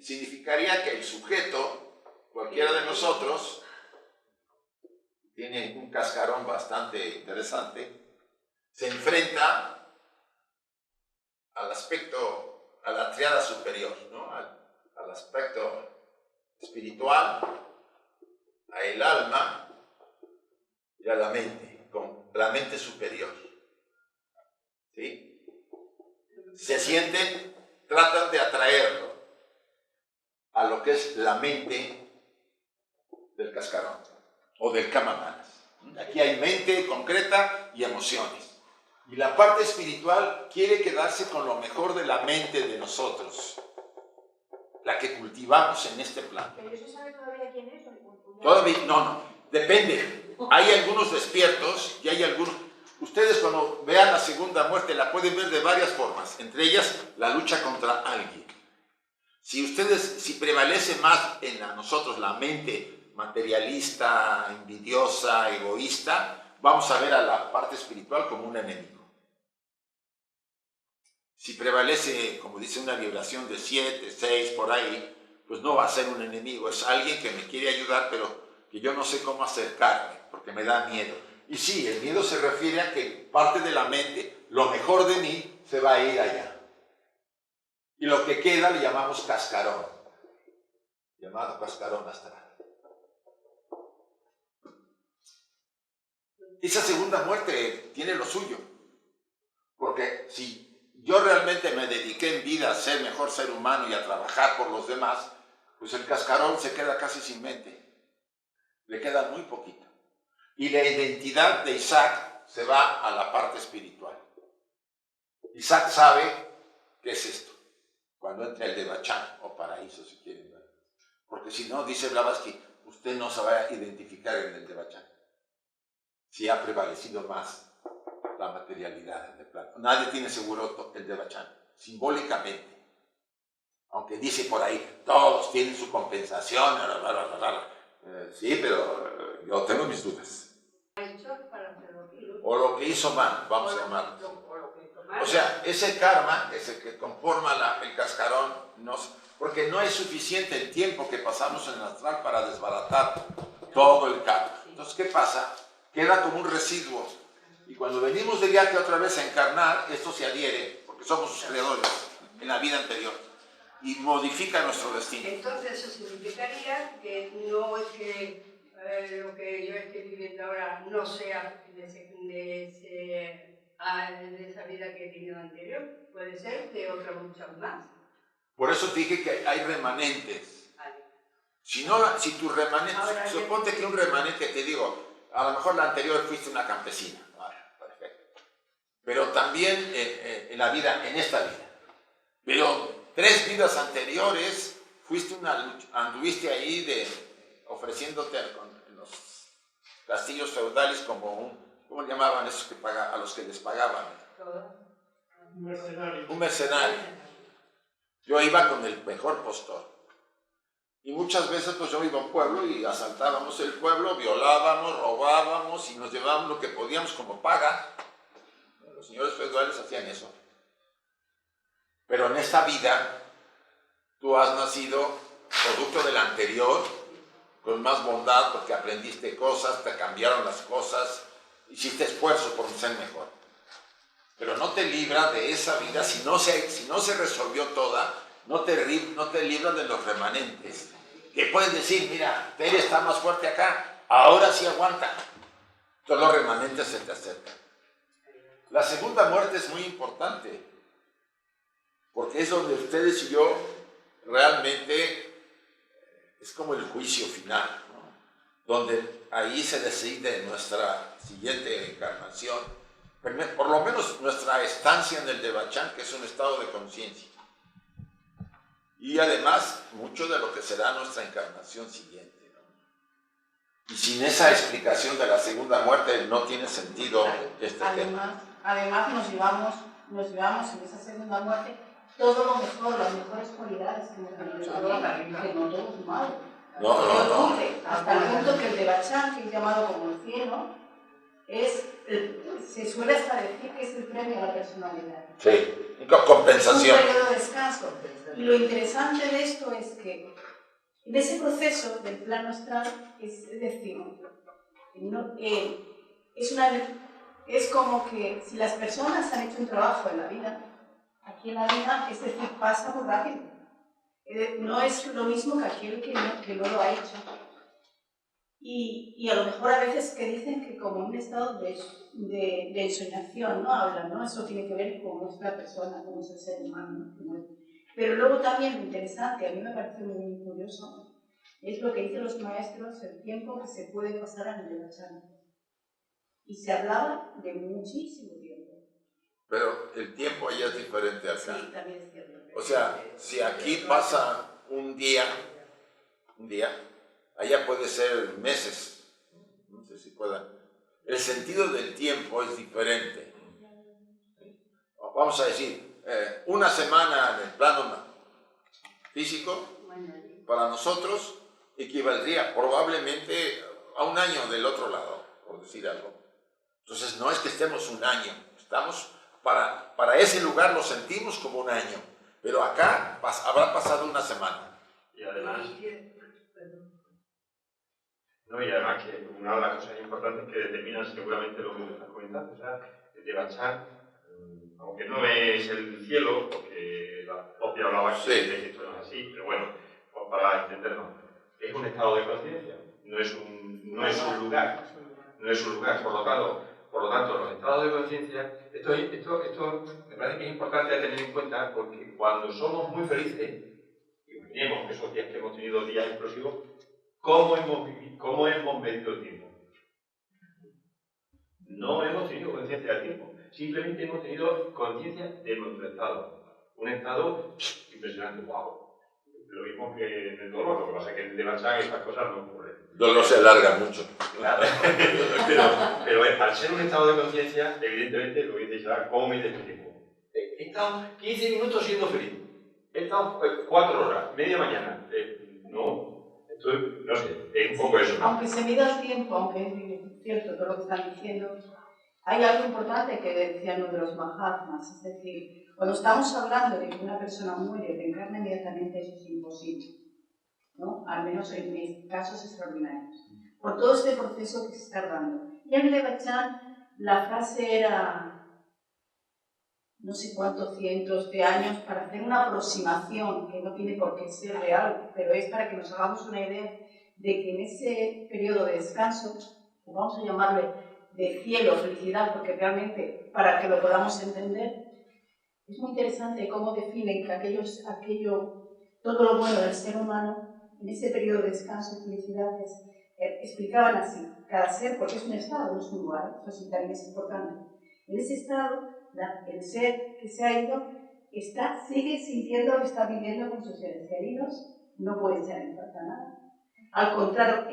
Significaría que el sujeto, cualquiera de nosotros, tiene un cascarón bastante interesante, se enfrenta al aspecto, a la triada superior, ¿no? al aspecto espiritual, a el alma y a la mente, con la mente superior. ¿Sí? Se sienten, tratan de atraerlo a lo que es la mente del cascarón o del kamamanas. Aquí hay mente concreta y emociones. Y la parte espiritual quiere quedarse con lo mejor de la mente de nosotros, la que cultivamos en este plano. ¿Pero eso sabe todavía quién es? Todavía, no, depende. Hay algunos despiertos y hay algunos... Ustedes cuando vean la segunda muerte la pueden ver de varias formas, entre ellas la lucha contra alguien. Si prevalece más en nosotros la mente materialista, envidiosa, egoísta, vamos a ver a la parte espiritual como un enemigo. Si prevalece, como dice, una vibración de 7, 6, por ahí, pues no va a ser un enemigo, es alguien que me quiere ayudar, pero que yo no sé cómo acercarme, porque me da miedo. Y sí, el miedo se refiere a que parte de la mente, lo mejor de mí, se va a ir allá. Y lo que queda le llamamos cascarón, llamado cascarón astral. Esa segunda muerte tiene lo suyo, porque si yo realmente me dediqué en vida a ser mejor ser humano y a trabajar por los demás, pues el cascarón se queda casi sin mente, le queda muy poquito. Y la identidad de Isaac se va a la parte espiritual. Isaac sabe qué es esto, cuando entra el Devachán, o paraíso si quieren ver. Porque si no, dice Blavatsky, usted no se va a identificar en el Devachán. Si ha prevalecido más la materialidad en el plano. Nadie tiene seguro el Devachán, simbólicamente. Aunque dice por ahí, todos tienen su compensación, sí, pero yo tengo mis dudas. O lo que hizo mal, vamos a llamarlo. O sea, ese karma, ese que conforma el cascarón, porque no es suficiente el tiempo que pasamos en el astral para desbaratar todo el karma. Entonces, ¿qué pasa? Queda como un residuo. Y cuando venimos de viaje otra vez a encarnar, esto se adhiere, porque somos sus creadores en la vida anterior, y modifica nuestro destino. Entonces eso significaría que no es que lo que yo estoy viviendo ahora no sea de esa vida que he tenido anterior, puede ser de otras muchas más. Por eso dije que hay remanentes. Si tu remanente, suponte que un remanente, te digo, a lo mejor la anterior fuiste una campesina, vale, perfecto. Pero también en esta vida. Pero 3 vidas anteriores anduviste ahí ofreciéndote en los castillos feudales como ¿cómo llamaban esos a los que les pagaban? Un mercenario. Yo iba con el mejor postor. Y muchas veces pues yo iba a un pueblo y asaltábamos el pueblo, violábamos, robábamos y nos llevábamos lo que podíamos como paga. Los señores feudales hacían eso. Pero en esta vida tú has nacido producto del anterior, con más bondad porque aprendiste cosas, te cambiaron las cosas, hiciste esfuerzo por ser mejor. Pero no te libra de esa vida, si no se resolvió toda, no te libra de los remanentes. Que puedes decir, mira, Tere está más fuerte acá, ahora sí aguanta. Entonces los remanentes se te acercan. La segunda muerte es muy importante, porque es donde ustedes y yo realmente es como el juicio final, ¿no? Donde ahí se decide nuestra siguiente encarnación, por lo menos nuestra estancia en el Devachán, que es un estado de conciencia. Y además, mucho de lo que será nuestra encarnación siguiente, ¿no? Y sin esa explicación de la segunda muerte no tiene sentido este tema. Además nos llevamos en esa segunda muerte todo lo mejor, las mejores cualidades que hemos tenido, que no todo es malo. No. Hasta el punto que el Devachán, que es llamado como el cielo, se suele hasta decir que es el premio a la personalidad. Sí, compensación. Un periodo de descanso. Y lo interesante de esto es que en ese proceso del plano astral, es decir, es como que si las personas han hecho un trabajo en la vida, aquí en la vida, es decir, pasa muy rápido. No es lo mismo que aquel que no lo ha hecho. Y a lo mejor a veces que dicen que como un estado de ensoñación, ¿no? Hablan, ¿no? Eso tiene que ver con nuestra persona, con nuestro ser humano, ¿no? Pero luego también lo interesante, a mí me parece muy curioso, es lo que dicen los maestros, el tiempo que se puede pasar en el Devachán. Y se hablaba de muchísimo tiempo. Pero el tiempo allá es diferente acá. Sí, también es cierto. O sea, si aquí pasa un día, allá puede ser meses. No sé si pueda. El sentido del tiempo es diferente. Vamos a decir, una semana en el plano físico, para nosotros, equivaldría probablemente a un año del otro lado, por decir algo. Entonces, no es que estemos un año, estamos, para ese lugar lo sentimos como un año, pero acá habrá pasado una semana. Y además, además, no, y además que una de las cosas importantes que determinan seguramente lo que tú estás comentando, o sea, el de Bachar, aunque no es el cielo, porque la propia hablaba de que esto no es así, pero bueno, pues para entendernos, es un estado de conciencia, no es un lugar, por lo tanto, los estados de conciencia, esto me parece que es importante tener en cuenta, porque cuando somos muy felices, imaginemos esos días que hemos tenido días explosivos, ¿cómo hemos medido el tiempo? No hemos tenido conciencia del tiempo, simplemente hemos tenido conciencia de nuestro estado. Un estado impresionante, wow. Lo mismo que en el dolor, lo que pasa es que en el de Bachar estas cosas no ocurren. El dolor se alarga mucho. Claro. pero al ser un estado de conciencia, evidentemente, lo que dice Isaac, ¿cómo mides el tiempo? He estado 15 minutos siendo feliz. He estado 4 horas, media mañana. No, esto no sé, es un poco eso. Aunque se mida el tiempo, aunque es cierto todo lo que están diciendo, hay algo importante que decían uno de los Mahatmas, es decir, cuando estamos hablando de que una persona muere o reencarna inmediatamente, eso es imposible, ¿no? Al menos en casos extraordinarios, por todo este proceso que se está dando. Y en el de Bachar, la frase era no sé cuántos cientos de años para hacer una aproximación que no tiene por qué ser real, pero es para que nos hagamos una idea de que en ese periodo de descanso, vamos a llamarle de cielo, felicidad, porque realmente para que lo podamos entender, es muy interesante cómo definen que todo lo bueno del ser humano, en ese periodo de descanso y felicidad, explicaban así, cada ser, porque es un estado, no es un lugar, eso sí también es importante. En ese estado, el ser que se ha ido sigue sintiendo que está viviendo con sus seres queridos, no puede echar en falta nada. Al contrario,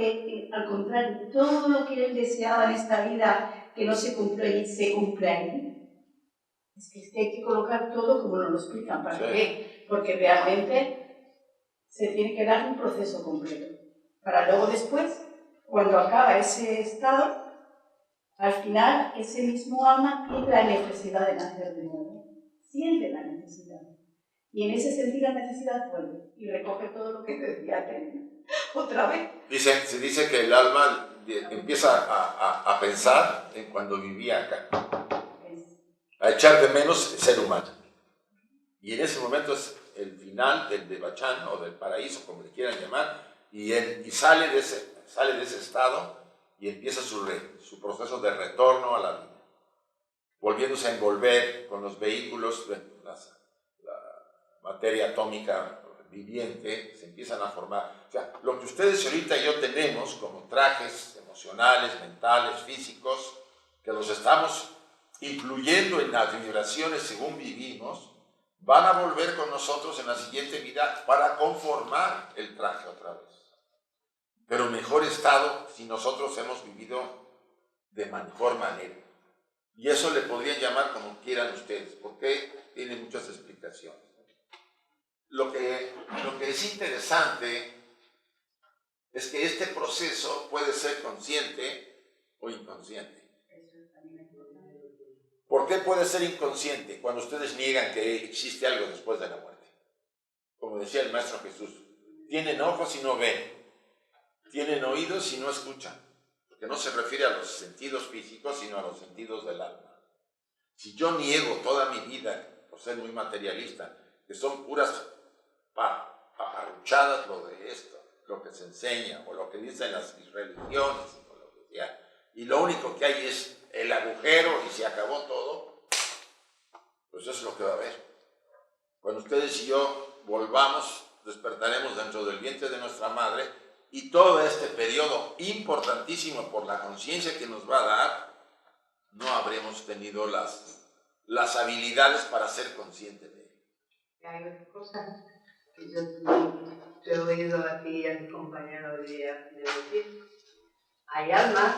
todo lo que él deseaba en esta vida que no se cumplió allí, se cumple ahí. Es que hay que colocar todo como nos lo explican. ¿Para qué? Porque realmente se tiene que dar un proceso completo. Para luego después, cuando acaba ese estado, al final ese mismo alma tiene la necesidad de nacer de nuevo. Siente la necesidad. Y en ese sentir la necesidad vuelve y recoge todo lo que decía que otra vez. Se dice que el alma empieza a pensar en cuando vivía acá, a echar de menos el ser humano. Y en ese momento es el final del Devachan o del paraíso, como le quieran llamar, y sale de ese estado y empieza su proceso de retorno a la vida, volviéndose a envolver con los vehículos, la materia atómica viviente, se empiezan a formar. O sea, lo que ustedes ahorita y yo tenemos como trajes emocionales, mentales, físicos, que los estamos influyendo en las vibraciones según vivimos, van a volver con nosotros en la siguiente vida para conformar el traje otra vez. Pero mejor estado si nosotros hemos vivido de mejor manera. Y eso le podrían llamar como quieran ustedes, porque tiene muchas explicaciones. Lo que es interesante es que este proceso puede ser consciente o inconsciente. ¿Por qué puede ser inconsciente? Cuando ustedes niegan que existe algo después de la muerte. Como decía el Maestro Jesús, tienen ojos y no ven, tienen oídos y no escuchan, porque no se refiere a los sentidos físicos, sino a los sentidos del alma. Si yo niego toda mi vida, por ser muy materialista, que son puras paparruchadas lo de esto, lo que se enseña, o lo que dicen las religiones, o lo que sea, y lo único que hay es el agujero y se acabó todo, pues eso es lo que va a haber. Cuando ustedes y yo volvamos, despertaremos dentro del vientre de nuestra madre, y todo este periodo importantísimo por la conciencia que nos va a dar, no habremos tenido las habilidades para ser conscientes de él. Hay otra cosa que yo te he oído aquí a mi compañero de decir. Hay almas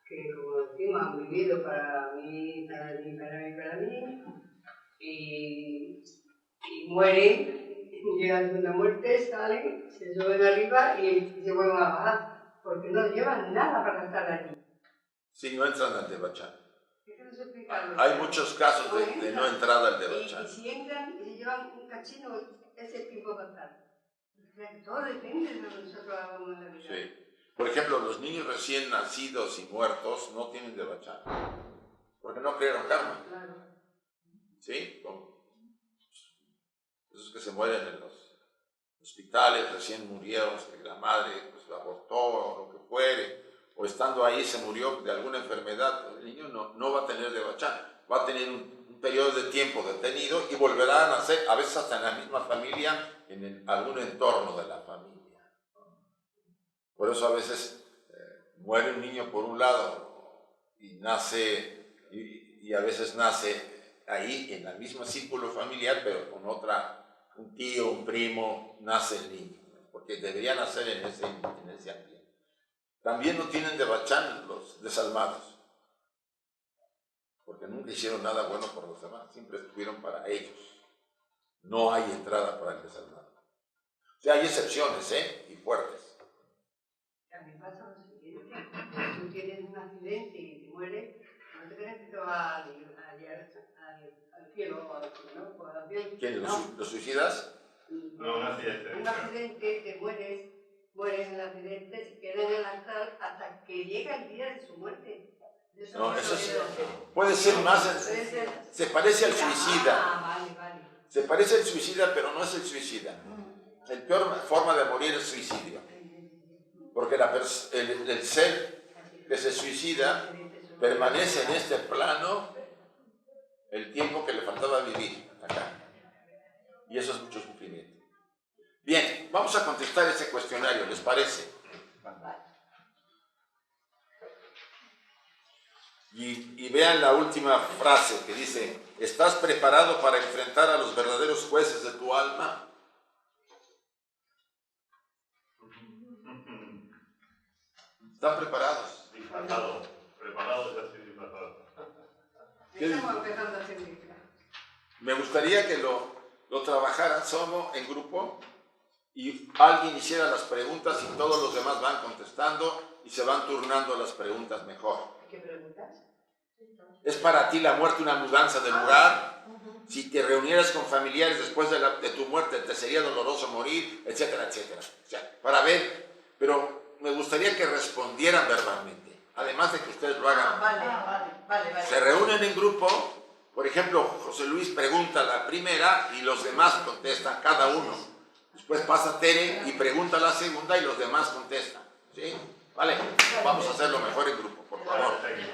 que, como decimos, han vivido para mí, y mueren, llegan de una muerte, salen, se suben arriba y se vuelven a bajar, porque no llevan nada para estar allí. Si no entran al Devachan. Hay muchos casos de no entrada al Devachan. Y si entran y se llevan un cachino, ese tiempo va a estar. Todo depende de lo que nosotros hagamos en la vida. Sí. Por ejemplo, los niños recién nacidos y muertos no tienen devachana, porque no crearon karma. Claro. ¿Sí? Como esos que se mueren en los hospitales, recién murieron, que la madre pues, abortó o lo que fuere, o estando ahí se murió de alguna enfermedad, el niño no va a tener devachana, va a tener un periodo de tiempo detenido y volverá a nacer, a veces hasta en la misma familia, en algún entorno de la familia. Por eso a veces muere un niño por un lado y nace, y a veces nace ahí en el mismo círculo familiar, pero con un tío, un primo, nace el niño, ¿no? Porque debería nacer en ese ambiente. También no tienen devachán los desalmados, porque nunca hicieron nada bueno por los demás, siempre estuvieron para ellos. No hay entrada para el desalmado. O sea, hay excepciones, y fuertes. También pasa lo siguiente, si tú tienes un accidente y te mueres, no te crees que te va a llegar al cielo o al cielo. ¿Quién? No. ¿Los suicidas? No, un accidente. Un accidente, te mueres en el accidente, se queda en el altar hasta que llega el día de su muerte. No, eso puede ser más, se parece al suicida. Vale. Se parece al suicida, pero no es el suicida. La peor forma de morir es suicidio. Porque el ser que se suicida permanece en este plano el tiempo que le faltaba vivir acá. Y eso es mucho sufrimiento. Bien, vamos a contestar ese cuestionario, ¿les parece? Y vean la última frase que dice: ¿estás preparado para enfrentar a los verdaderos jueces de tu alma? ¿Están preparados? Preparado, ya estoy disfrazado. Estamos empezando a significar. Me gustaría que lo trabajaran solo en grupo y alguien hiciera las preguntas y todos los demás van contestando y se van turnando las preguntas mejor. ¿Qué preguntas? ¿Es para ti la muerte una mudanza de lugar? Si te reunieras con familiares después de tu muerte, ¿te sería doloroso morir? Etcétera, etcétera. O sea, para ver, pero me gustaría que respondieran verbalmente, además de que ustedes lo hagan. Vale. Se reúnen en grupo, por ejemplo, José Luis pregunta la primera y los demás contestan, cada uno. Después pasa Tere y pregunta la segunda y los demás contestan. ¿Sí? Vale, vamos a hacerlo mejor en grupo, por favor.